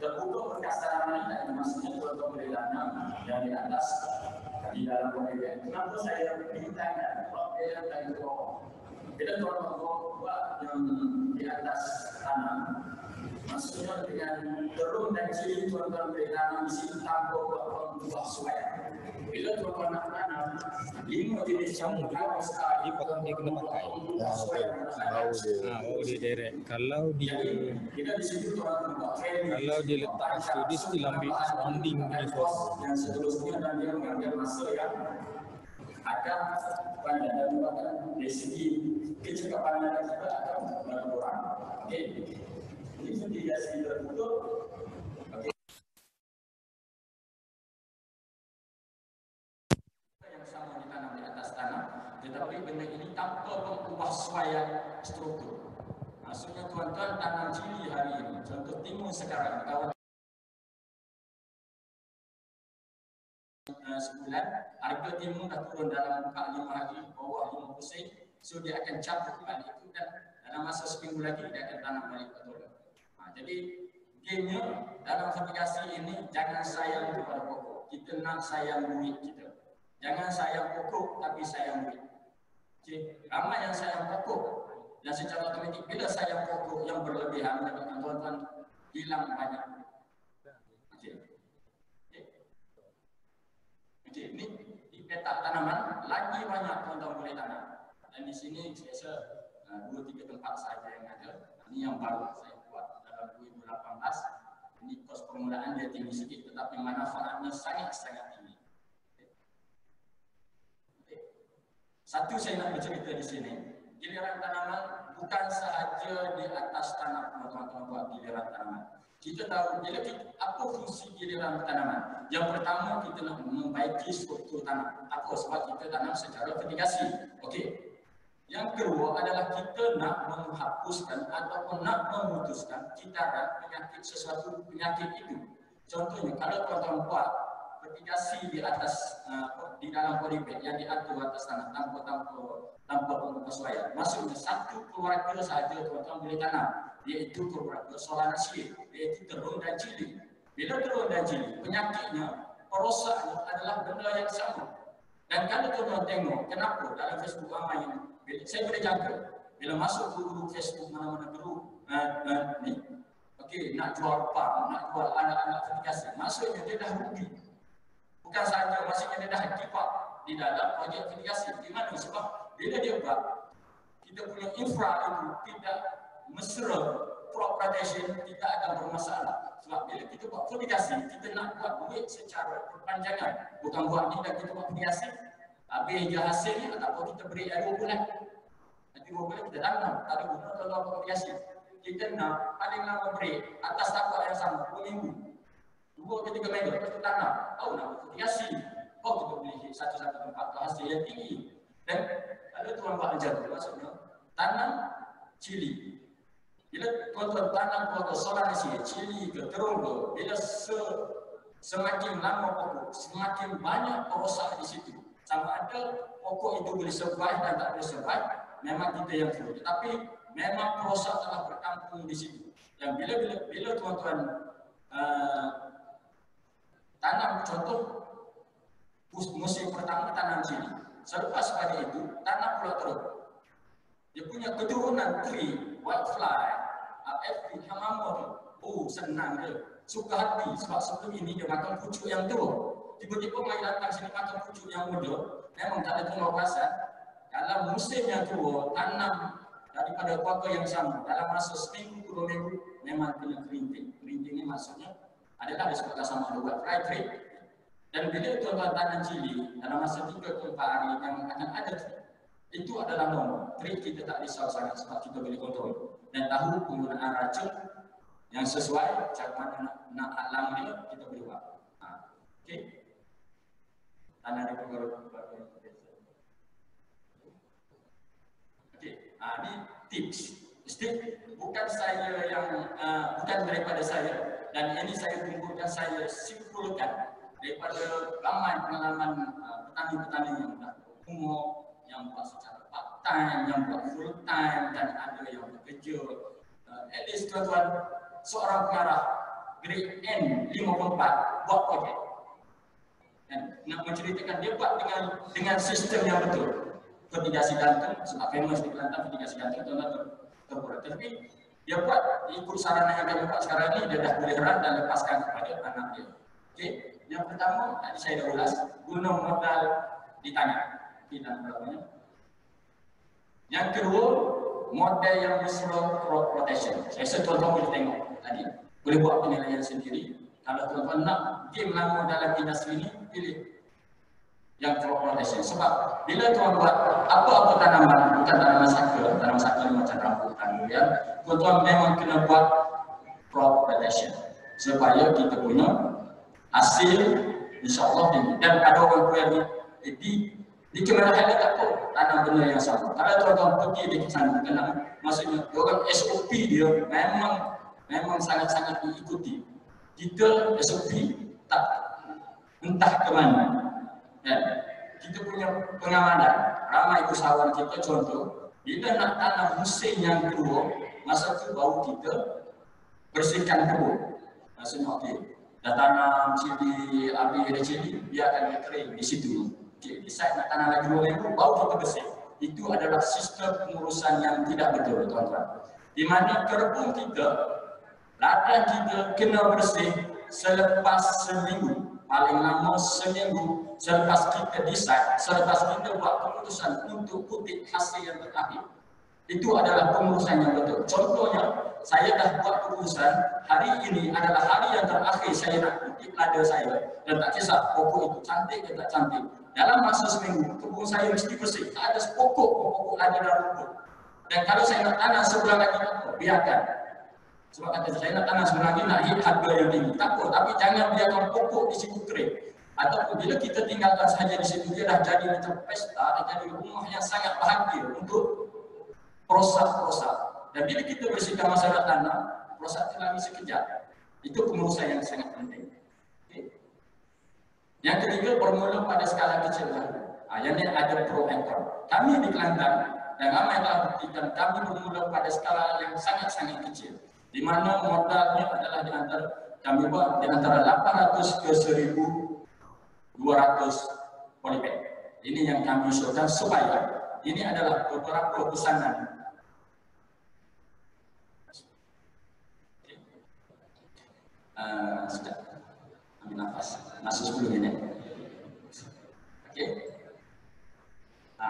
terbuka berkas tanaman ini maksudnya tuan-tuan boleh tanam dan di atas di dalam pembelian. Kenapa saya mintakan pembelian dari bawah? Bila tuan-tuan buat yang di atas tanam, maksudnya dengan terung dan cili tuan-tuan boleh tanam di situ tanpa buat buah suai. Bila tuan-tuan nak tanam 5 jenis jamur dia potong dia kena pakai. Bau dia direct. Kalau dia letak situ dia still ambil surrounding punya suara. Yang seterusnya dan dia mengambil masa yang akan pada dan dari segi kecekapan yang kita akan berkurang. Okey. Ini sudah sudah betul. Tetapi benda ini tanpa mengubah suaya struktur. Maksudnya tuan-tuan tanam cili hari ini, contoh timun sekarang, kawan sebulan, harga timun dah turun dalam 4-5 hari, bawah 50 sen, so dia akan cabut balik itu dan dalam masa seminggu lagi dia akan tanam balik betul. Jadi gamenya dalam fertigasi ini jangan sayang kepada pokok, kita nak sayang duit kita. Jangan sayang pokok tapi sayang duit. Okay. Ramai yang sayang pokok dan secara otomatik bila sayang pokok yang berlebihan menyebabkan tuan-tuan hilang banyak. Okay. Okay. Ini di peta tanaman lagi banyak tuan-tuan boleh tanam. Dan di sini biasa 2-3 tempat saja yang ada. Ini yang baru saya buat dalam 2018. Ini kos permulaan dia tinggi sedikit tetapi manfaatnya sangat-sangat tinggi. Satu saya nak bercerita di sini, giliran tanaman bukan sahaja di atas tanah teman-teman buat giliran tanaman. Kita tahu bila apa fungsi giliran tanaman. Yang pertama kita nak membaiki struktur tanah. Apa? Sebab kita tanam secara fertigasi. Okey. Yang kedua adalah kita nak menghapuskan ataupun nak memutuskan kitaran penyakit sesuatu penyakit itu. Contohnya kalau tuan-tuan buat fertigasi di atas di dalam polybag yang diatur atas tanah tanpa penyesuaian. Maksudnya satu keluarga sahaja tuan-tuan boleh tanam, iaitu keluarga Solanaceae, iaitu terung dan cili. Bila terung dan cili, penyakitnya, perosaknya adalah benda yang sama. Dan kalau tuan-tuan tengok, kenapa dalam Facebook ramai ini, saya boleh jaga. Bila masuk guru Facebook mana-mana guru ni, okey, nak jual farm, nak jual anak-anak fertigasi, maksudnya dia dah rugi. Bukan sahaja maksudnya dia dah give up di dalam projek fertigasi. Di mana? Sebab bila dia buat, kita punya infra itu tidak mesra, crop rotation tidak akan bermasalah. Sebab bila kita buat fertigasi, kita nak buat duit secara berpanjangan. Bukan buat ni dan kita buat fertigasi, habis je hasilnya ataupun kita beri air 2 bulan. Nanti 2 bulan kita tanam, tak ada guna kalau buat fertigasi. Kita nak paling lama beri atas tapak yang sama, 2 minggu. 2 ke 3 minggu kita tanam, tahu nak fertigasi. Oh kita boleh satu-satu tempat hasil yang tinggi. Dan ada tuan buat ajar maksudnya tanam cili. Bila tuan-tuan tanam keluarga Solanaceae, cili ke terung ke, bila semakin lama pokok, semakin banyak perosak di situ. sama ada pokok itu boleh survive dan tak boleh survive, memang kita yang perlu. Tapi memang proses telah berkampung di situ. Dan bila tuan-tuan tanam, contoh musim pertama tanam sini, selepas pada itu tanam pula terus. Dia punya keturunan tree, whitefly, FP, hamamu, senang dia, suka hati sebab sebelum ini dia makan pucuk yang tua. Tiba-tiba mai datang sini makan pucuk yang muda, memang tak ada pengawasan. Dalam musim yang tua, tanam daripada pokok yang sama, dalam masa seminggu, 2 minggu, memang kena kerinting. Kerinting ini maksudnya adalah disebutkan sama ada whitefly tree. Dan bila tuan-tuan tanam cili, dalam masa 3 ke 4 hari yang akan ada itu adalah normal. Trik kita tak risau sangat sebab kita boleh kontrol dan tahu penggunaan racun yang sesuai cara mana nak alam dia kita boleh buat. Okey. Tanah di pengaruh. Okey. Ini tips. Bukan saya yang bukan daripada saya dan ini saya kumpulkan, saya simpulkan daripada ramai pengalaman petani-petani yang dah umur, yang buat secara part time, yang buat full time dan ada yang bekerja. At least tuan-tuan, seorang pengarah grade N 54 buat projek. Dan nak menceritakan dia buat dengan sistem yang betul. Mitigasi gantung, sebab famous di Kelantan mitigasi gantung tuan-tuan terbuat. Tapi dia buat ikut sarana yang kami buat sekarang ni, dia dah boleh run dan lepaskan kepada anak dia. Okey, yang pertama tadi saya dah ulas, guna modal di tangan. Yang kedua, model yang slow crop rotation. Saya rasa tuan-tuan boleh tengok tadi. Boleh buat penilaian sendiri. Kalau tuan-tuan nak game lama dalam industri ini, pilih yang crop rotation. Sebab bila tuan buat apa-apa tanaman, bukan tanaman saka macam rambutan, ya, tuan-tuan memang kena buat crop rotation supaya kita punya hasil insya-Allah tinggi. Dan ada orang query di kemerahan dia tak tahu tanam benda yang sama. Kalau tuan-tuan pergi di sana, maksudnya orang SOP dia memang sangat-sangat diikuti. Kita SOP tak entah ke mana. Ya. Kita punya pengamanan, ramai usahawan kita contoh, bila nak tanam musim yang kedua, masa tu baru kita bersihkan kebun. Maksudnya okey, dah tanam cili, habis ada cili, biarkan dia kering di situ. Okay, decide nak tanam lagi 2 minggu, baru kita bersih. Itu adalah sistem pengurusan yang tidak betul, tuan-tuan. Di mana kebun kita, ladang kita kena bersih selepas seminggu, paling lama seminggu selepas kita decide, selepas kita buat keputusan untuk kutip hasil yang terakhir. Itu adalah pengurusan yang betul. Contohnya, saya dah buat keputusan hari ini adalah hari yang terakhir saya nak kutip lada saya dan tak kisah pokok itu cantik atau tak cantik. Dalam masa seminggu, kebun saya mesti bersih. Tak ada pokok lada dan rumput. Dan kalau saya nak tanam sebulan lagi, biarkan. Sebab kata saya nak tanam sebulan lagi, nak hit harga yang tinggi. Tak apa, tapi jangan biarkan pokok di situ kering. Ataupun bila kita tinggalkan sahaja di situ, dia dah jadi macam pesta, dah jadi rumah yang sangat bahagia untuk proses. Dan bila kita bersihkan masalah tanam, proses itu lagi sekejap. Itu pengurusan yang sangat penting. Yang ketiga, bermula pada skala kecil dahulu. Yang ini ada pro and con. Kami di Kelantan dan ramai telah buktikan kami bermula pada skala yang sangat-sangat kecil. Di mana modalnya adalah kami buat di antara 800 ke 1.200 polybag. Ini yang kami usulkan supaya ini adalah beberapa pesanan. Sudah. Ambil nafas. Masuk 10 minit. Okey.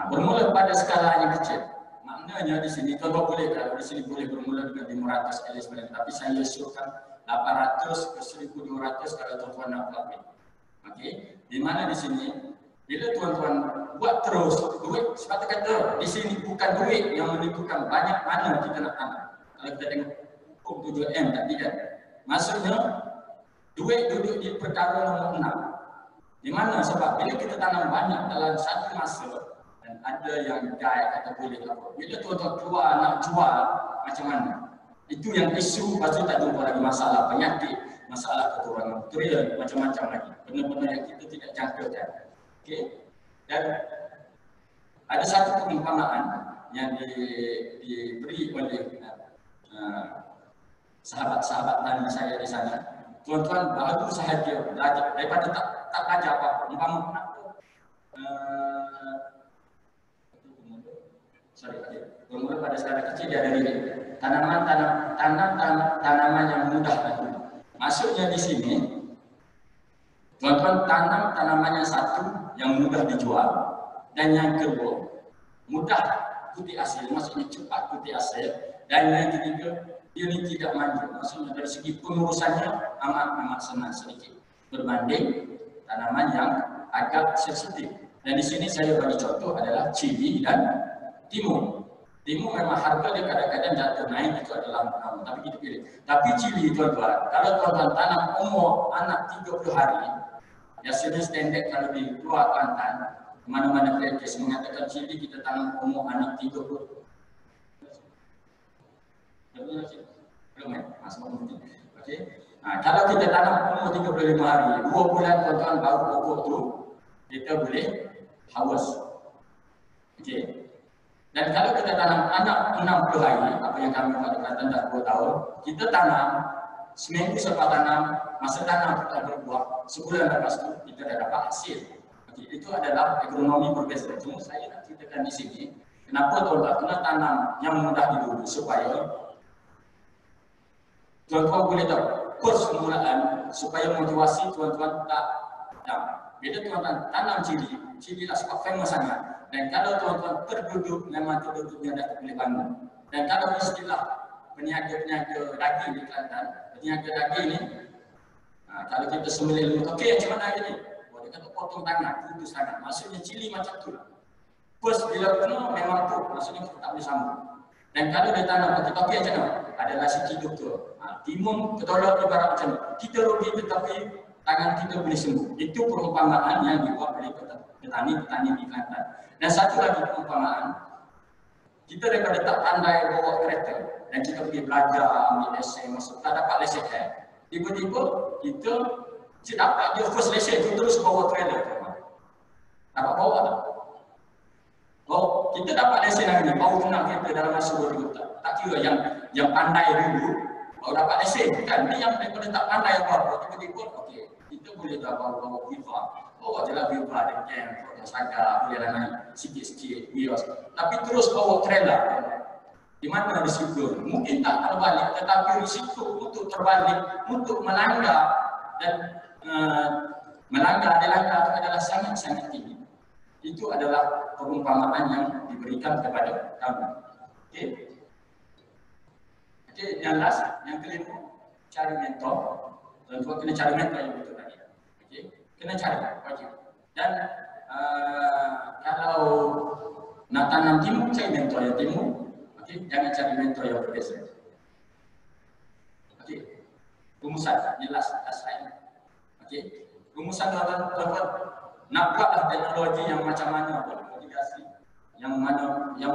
Bermula pada skala yang kecil. Maknanya di sini tuan-tuan boleh, kalau di sini boleh bermula dengan 500 LS, tapi saya usulkan 800 ke 1.200 kalau tuan-tuan nak buat. Okey. Di mana di sini bila tuan-tuan buat terus duit, sepatutnya kata di sini bukan duit yang menentukan banyak mana kita nak tanam. Kalau kita tengok hukum 7M tadi kan. Maksudnya duit duduk di perkara nombor 6. Di mana sebab bila kita tanam banyak dalam satu masa dan ada yang guide atau boleh apa. Bila tuan-tuan keluar nak jual macam mana? Itu yang isu, lepas tu tak jumpa lagi masalah penyakit, masalah kekurangan nutrien, macam-macam lagi. Benda-benda yang kita tidak jangkakan. Okey. Dan ada satu perumpamaan yang diberi oleh sahabat-sahabat tani saya di sana. Tuan-tuan baru sahaja belajar daripada tak belajar apa-apa. Umpama bermula pada skala kecil dia ada ini. Tanaman yang mudah itu. Maksudnya di sini, tuan-tuan tanam tanamannya satu yang mudah dijual dan yang kedua mudah putih hasil, maksudnya cepat putih hasil, dan yang ketiga dia ini tidak manja, maksudnya dari segi pengurusannya amat senang sedikit berbanding tanaman yang agak sensitif. Dan di sini saya bagi contoh adalah cili dan timun. Timun memang harga dia kadang-kadang jatuh naik, itu adalah tapi kita pilih. Tapi cili tuan-tuan, kalau tuan-tuan tanam umur anak 30 hari, biasanya standard kalau di luar Kelantan, mana-mana kes mengatakan cili kita tanam umur anak 30. Belum ya? Masuk mungkin. Okey. Nah, kalau kita tanam umur 35 hari, 2 bulan tuan-tuan baru pokok tu, kita boleh haus. Okey. Dan kalau kita tanam anak 60 hari, apa yang kami katakan dah 2 tahun, kita tanam seminggu selepas tanam, masa tanam kita berbuah, sebulan lepas tu kita dah dapat hasil. Okay, itu adalah agronomi berbeza. Cuma saya nak ceritakan di sini, kenapa tuan-tuan kena tanam yang mudah dulu supaya tuan-tuan boleh tahu permulaan supaya motivasi tuan-tuan tak down. Bila tuan-tuan tanam cili lah sebab famous sangat. Dan kalau tuan-tuan terduduk, memang terduduknya dah boleh bangun. Dan kalau istilah peniaga-peniaga daging di Kelantan, peniaga daging ni, kalau kita sembelih lembu, okey macam mana ini? Dia kata potong tangan, putus tangan. Maksudnya cili macam tu lah. First bila kena memang tu, maksudnya kita tak boleh sambung. Dan kalau dia tanam, okey macam mana? Adalah segi doktor. Timun ketolak ibarat macam mana? Kita rugi tetapi tangan kita boleh sembuh. Itu perumpamaan yang dibuat oleh petani-petani di Kelantan. Dan satu lagi perumpamaan, kita daripada tak pandai bawa kereta dan kita pergi belajar, ambil lesen, masuk tak dapat lesen kan. Tiba-tiba kita dapat dia first lesen, kita terus bawa trailer. Dapat bawa tak? Oh, kita dapat lesen hari ni, baru kenal kereta dalam masa 2 minggu tak kira yang pandai dulu baru dapat lesen kan. Ni yang daripada tak pandai apa-apa, tiba-tiba okey, kita boleh dah bawa Viva. Bawa je lah Viva ada camp, saga, boleh lah naik sikit-sikit bios. Tapi terus bawa trailer. Di mana risiko? Mungkin tak terbalik, tetapi risiko untuk terbalik, untuk melanggar dan melanggar itu adalah sangat-sangat tinggi. Itu adalah perumpamaan yang diberikan kepada kami. Okey. Okey, yang last, yang kelima, cari mentor. Tuan-tuan kena cari mentor yang betul tadi. Okey, kena cari wajib. Dan kalau nak tanam timun, cari mentor yang timun. Okey, jangan cari mentor yang berbeza. Okey, rumusan yang last slide. Okey, rumusan tuan-tuan nak buatlah teknologi yang macam mana pun, mitigasi yang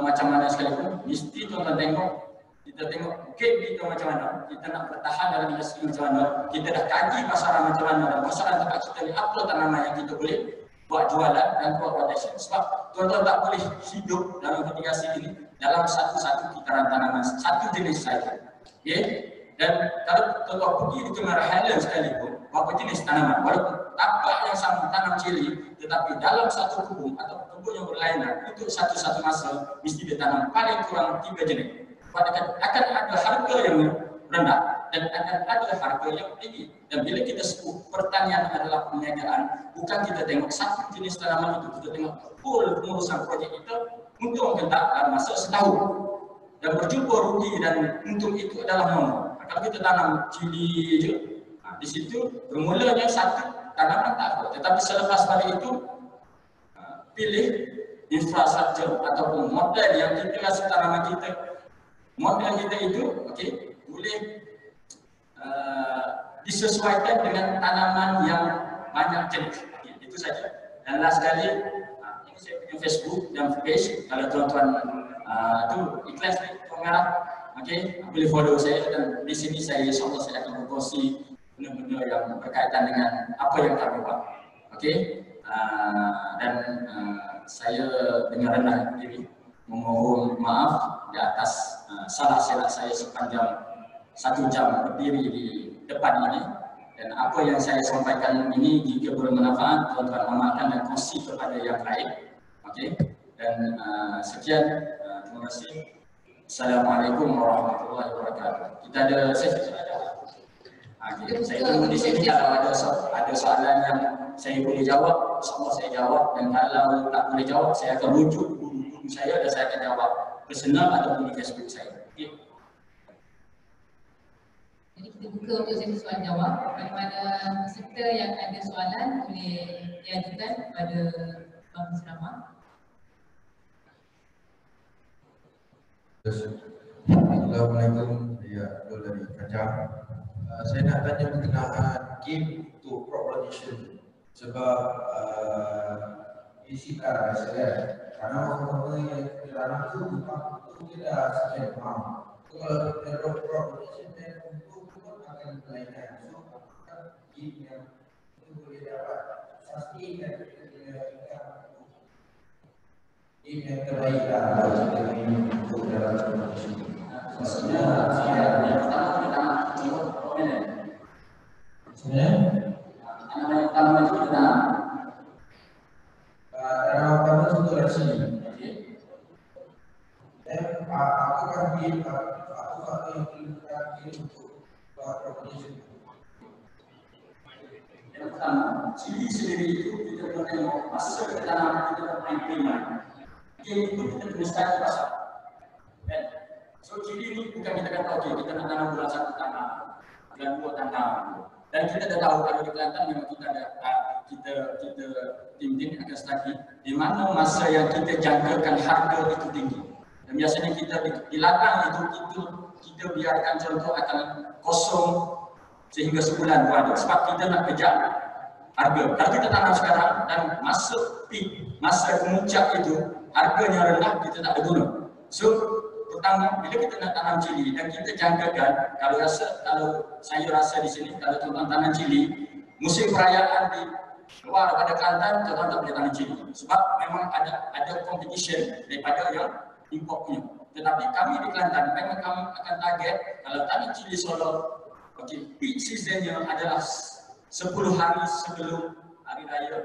macam mana sekalipun, mesti tuan-tuan tengok, kita tengok market kita macam mana, kita nak bertahan dalam industri macam mana, kita dah kaji pasaran macam mana, dan pasaran tempat kita ni apa tanaman yang kita boleh buat jualan dan buat production. Sebab tuan-tuan tak boleh hidup dalam mitigasi ini dalam satu kitaran tanaman, satu jenis saja. Okay? Dan kalau tuan-tuan pergi di Tengah Highland sekalipun, berapa jenis tanaman, walaupun tapak yang sama tanam cili, tetapi dalam satu kebun atau kebun yang berlainan, untuk satu-satu masa mesti ditanam paling kurang 3 jenis. Akan ada harga yang rendah dan akan ada harga yang tinggi. Dan bila kita sebut pertanian adalah perniagaan, bukan kita tengok satu jenis tanaman itu, kita tengok full pengurusan projek kita, untung ke tak dalam masa setahun. Dan berjumpa rugi dan untung itu adalah mono. Kalau kita tanam cili je, di situ bermulanya satu tanaman tak apa. Tetapi selepas balik itu, pilih infrastruktur ataupun model yang kita rasa tanaman kita, model kita itu, okey, boleh disesuaikan dengan tanaman yang banyak jenis. Okay, itu saja. Dan last sekali, ini saya punya Facebook dan page. Kalau tuan-tuan tu ikhlas ni, tuan ngarap, okey, boleh follow saya dan di sini insya-Allah saya akan berkongsi benda-benda yang berkaitan dengan apa yang kami buat. Okey, dan saya dengan rendah diri memohon maaf di atas salah silap saya sepanjang 1 jam berdiri di depan ini, dan apa yang saya sampaikan ini jika bermanfaat tuan-tuan amalkan dan kongsi kepada yang lain. Okey, dan sekian, terima kasih. Assalamualaikum warahmatullahi wabarakatuh. Kita ada sesi. Saya tunggu di sini kalau ada soalan yang saya boleh jawab, insya-Allah saya jawab, dan kalau tak boleh jawab saya akan rujuk guru saya dan saya akan jawab personal ataupun di Facebook saya. Okay. Jadi kita buka untuk sesi soalan jawab. Mana-mana peserta yang ada soalan boleh diajukan kepada Bang Musrama. Assalamualaikum, saya Abdul dari Kajang. Saya nak tanya berkenaan game untuk crop rotation sebab isi saya karena orang-orang yang dalam tu kita dah sekian faham. Kalau crop rotation untuk pun akan berlainan. So game yang itu boleh dapat sustain dan game yang terbaik lah kalau kita ingin untuk dalam crop rotation. Tanaman itu kita tanaman itu dari sini. Aku kan pilih untuk proposition. Yang pertama, cili sendiri itu kita tengok masa tanam kita berprimat. Game itu kita kena start pasal. So cili ini bukan kita kata okey kita nak tanam bulan 1 tanam, bulan 2 tanam. Dan kita dah tahu kalau di Kelantan memang kita ada kita tim-tim akan study di mana masa yang kita jangkakan harga itu tinggi. Dan biasanya kita di ladang itu kita biarkan contoh akan kosong sehingga sebulan ada sebab kita nak kejar harga. Kalau kita tanam sekarang dan masuk peak, masa puncak itu harganya rendah, kita tak ada guna. So pertama, bila kita nak tanam cili dan kita jangkakan, kalau saya rasa di sini, kalau tuan-tuan tanam cili, musim perayaan di luar daripada Kelantan, tuan-tuan tak boleh tanam cili. Sebab memang ada competition daripada yang import punya. Tetapi kami di Kelantan, memang kami akan target, kalau tanam cili Solo, peak seasonnya adalah 10 hari sebelum hari raya.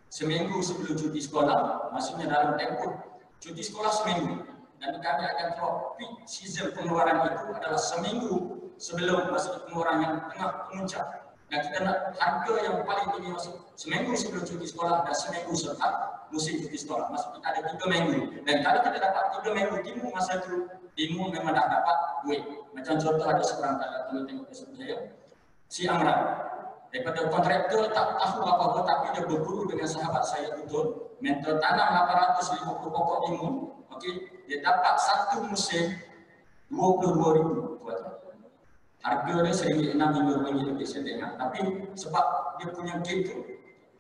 Seminggu sebelum cuti sekolah, maksudnya dalam tempoh cuti sekolah seminggu. Dan kami akan keluar peak season pengeluaran itu adalah seminggu sebelum masa pengeluaran yang tengah puncak. Dan kita nak harga yang paling tinggi masuk seminggu sebelum cuti sekolah dan seminggu selepas musim cuti sekolah. Maksudnya kita ada 3 minggu. Dan kalau kita dapat 3 minggu timun masa itu, timun memang dah dapat duit. Macam contoh ada seorang kalau tengok Facebook saya, si Amran. Daripada kontraktor tak tahu apa-apa tapi dia berguru dengan sahabat saya betul. Mentor tanam 850 pokok timun. Okey, dia dapat satu musim 22,000 tuan-tuan. Harga dia RM1,600 lebih saya tengok. Tapi sebab dia punya game tu.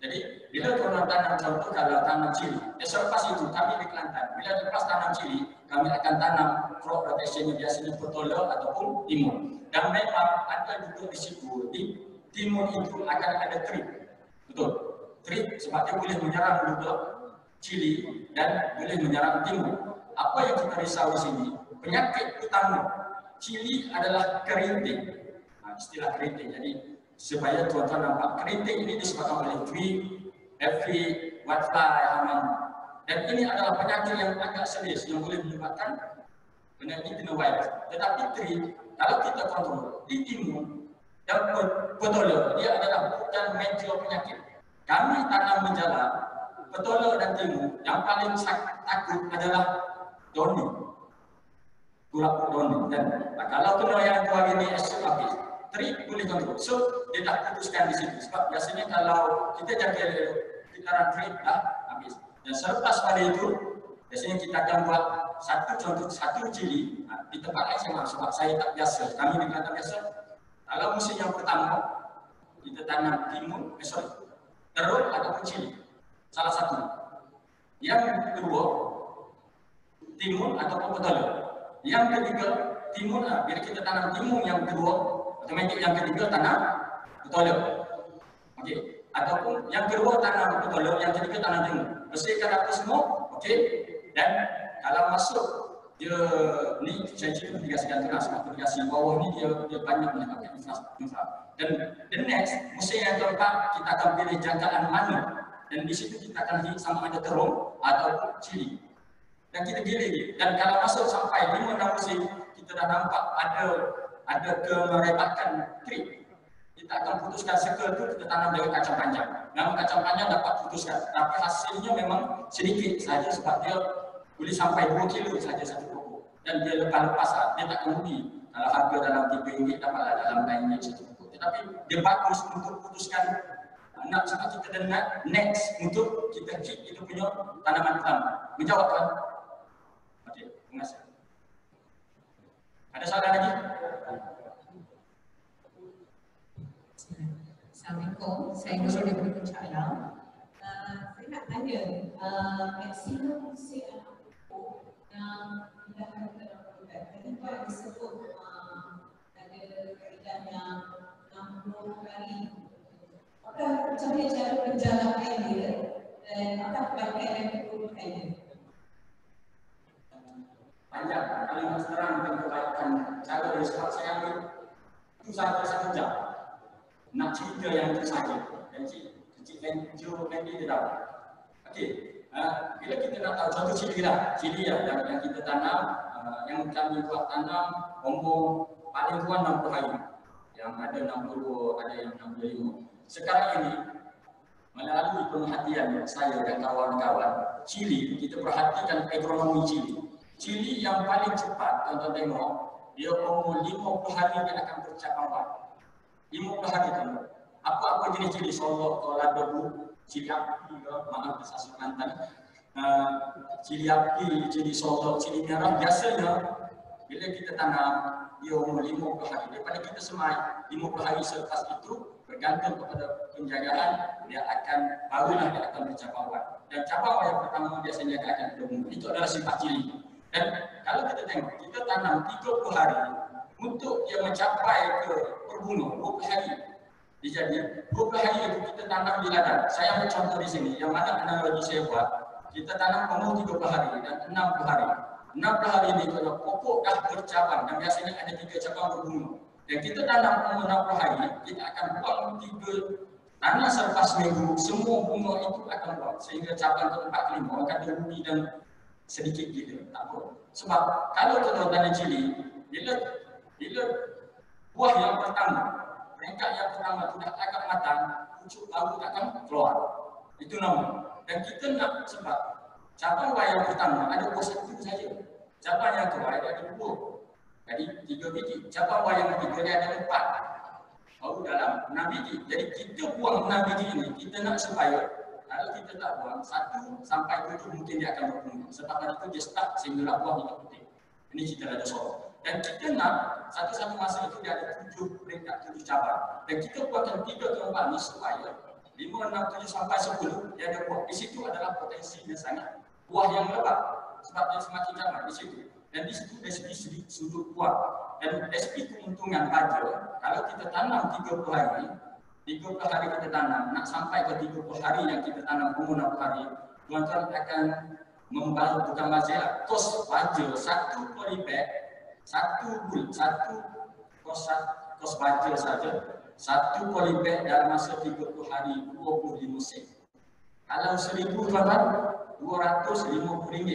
Jadi bila tuan-tuan tanam contoh kalau tanam cili, selepas itu kami di Kelantan, bila lepas tanam cili, kami akan tanam crop rotation biasanya petola ataupun timun. Dan memang ada juga di situ di timun itu akan ada trip. Betul. Trip sebab dia boleh menyerang juga cili dan boleh menyerang timun. Apa yang kita risau di sini, penyakit utama cili adalah kerinting. Istilah kerinting. Jadi supaya tuan-tuan nampak, kerinting ini disebabkan oleh trip, aphid, whitefly, hama. Dan ini adalah penyakit yang agak serius yang boleh menyebabkan penyakit kena virus. Tetapi trip, kalau kita kontrol di timun dan petola, dia adalah bukan major penyakit. Kami tanam menjala, petola dan timun, yang paling takut adalah doni, kurap doni. Dan kalau kena yang tu hari ni esok habis, trip boleh kontrol. So dia tak putuskan di situ. Sebab biasanya kalau kita jaga kitaran trip dah habis. Dan selepas pada itu, biasanya kita akan buat satu cili di tempat lain sama. Sebab saya tak biasa, kami di Kelantan biasa. Kalau musim yang pertama kita tanam timun, terus ataupun cili, salah satu. Yang kedua timun ataupun petola. Yang ketiga timun, bila kita tanam timun yang kedua, otomatik yang ketiga tanam petola. Okey. Ataupun yang kedua tanam petola, yang ketiga tanam timun. bersihkan apa semua, okey. Dan kalau masuk dia ni saya cerita mitigasi gantungan sebab mitigasi bawah ni dia banyak menyebabkan infrastruktur. Dan the next musim yang keempat kita akan pilih jangkaan mana, dan di situ kita akan lihat sama ada terung atau cili. Dan kita pilih, dan kalau masuk sampai 5-6 musim kita dah nampak ada kemerebatan trip, kita akan putuskan circle tu kita tanam dengan kacang panjang. Namun kacang panjang dapat putuskan, tapi hasilnya memang sedikit saja sebab dia boleh sampai 2 kilo saja satu pokok. Dan dia lepas-lepas, dia tak rugi. Kalau harga dalam RM3 dapatlah dalam lainnya satu pokok. Tetapi dia bagus untuk putuskan nak sebab kita nak next untuk kita keep itu punya tanaman utama. Menjawab tuan? Okey, terima kasih. Ada soalan lagi? Assalamualaikum, saya Nur daripada Puncak Alam. Saya nak tanya, maksimum usia anak pokok yang didahulukan dalam program. Tadi Tuan disebut ada kaedah yang 60 hari. Apakah macam mana cara penjalankan dia dan apakah perbaikan yang diperlukan dia? Panjang, kalau nak sekarang kita perbaikan cara dia sebab saya ambil itu satu jam. Nak cerita yang itu saja. Dan cik Wendy dia tahu. Okey, bila kita nak tahu contoh cili lah. Cili yang kita tanam, yang kami buat tanam umur paling kurang 60 hari. Yang ada 62, ada yang 65. Sekarang ini melalui perhatian saya dan kawan-kawan, cili kita perhatikan agronomi cili. Cili yang paling cepat, tuan-tuan tengok, dia umur 50 hari dia akan bercabang buah. 50 hari tu. Apa-apa jenis cili, solok, kola debu, cili api ke, maaf besar Kelantan. Cili api, cili solok, cili merah, biasanya bila kita tanam, dia umur 50 hari. Daripada kita semai, 50 hari selepas itu, bergantung kepada penjagaan, barulah dia akan bercabang buah. Dan cabang buah yang pertama biasanya dia akan berumur. Itu adalah sifat cili. Dan kalau kita tengok, kita tanam 30 hari untuk dia mencapai ke berbunga 20 hari. Jadi 20 hari itu kita tanam di ladang. Saya ambil contoh di sini, yang mana analogi saya buat. Kita tanam umur 30 hari dan 60 hari. 60 hari ini kalau pokok dah bercabang dan biasanya ada 3 cabang berbunga. Dan kita tanam umur 60 hari, kita akan buang 3 tanah selepas minggu, semua bunga itu akan buang. Sehingga cabang ke-4 ke-5 akan berhenti dan sedikit gitu, tak apa. Sebab kalau kita tanam cili, bila buah yang pertama, peringkat yang pertama sudah agak matang, pucuk baru akan keluar. Itu nama. Dan kita nak sebab cabang buah yang pertama ada buah 1 saja. Cabang yang kedua ada 2. Jadi 3 biji. Cabang buah yang ketiga dia ada 4. Baru dalam 6 biji. Jadi kita buang 6 biji ini, kita nak supaya kalau kita tak buang 1 sampai 7 mungkin dia akan berkembang. Sebab tadi itu dia start sehingga buah tidak penting. Ini cerita ada soal. Dan kita nak satu-satu masa itu dia ada 7 peringkat 7 cabang. Dan kita buatkan 3 ke 4 ni supaya 5, 6, 7 sampai 10 dia ada buah. Di situ adalah potensinya sangat. Buah yang lebat sebab dia semakin cabang di situ. Dan di situ dari segi sudut buah. Dan dari segi keuntungan baja, kalau kita tanam 30 hari, 30 hari kita tanam, nak sampai ke 30 hari yang kita tanam umur 60 hari, tuan-tuan akan membayar bukan bazir, kos baja 1 polybag, 1 kos baja saja, 1 polybag dalam masa 30 hari 25 sen. Kalau 1,000 tuan-tuan, RM250.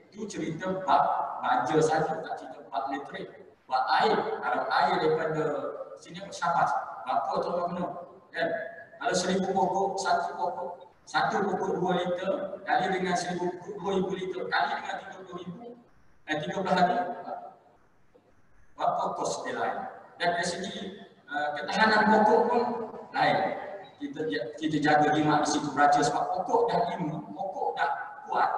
Itu cerita bab baja saja, tak cerita bab elektrik. Buat air, kalau air daripada sini bersapas, berapa tuan-tuan kena? Dan kalau 1,000 pokok, 1 pokok 2 liter, kali dengan 2,000 liter, kali dengan 30,000, 30 hari, berapa kos dia lain. Dan dari segi ketahanan pokok pun lain. Kita jaga jimat di situ raja sebab pokok dah imun, pokok dah kuat.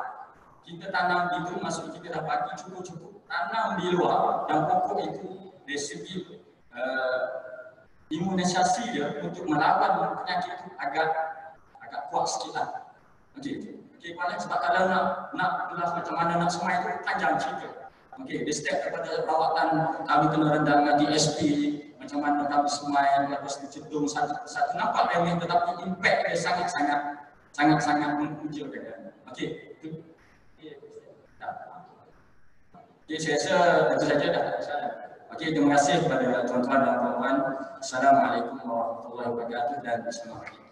Kita tanam itu maksud kita dah bagi cukup-cukup tanam di luar dan pokok itu dari segi imunisasi dia untuk melawan penyakit itu agak kuat sikit lah. Okey, paling sebab kalau nak jelas macam mana nak semai itu panjang cerita. Okey, di step daripada rawatan kami kena rendam dengan DSP, macam mana kami semai, lepas dicedung satu persatu. Nampak remeh tetapi impact dia sangat-sangat sangat-sangat mengucilkan. Okey. Okey, saya rasa itu saja dah. Okey, terima kasih kepada tuan-tuan dan puan-puan. Assalamualaikum warahmatullahi wabarakatuh dan bismillahirrahmanirrahim.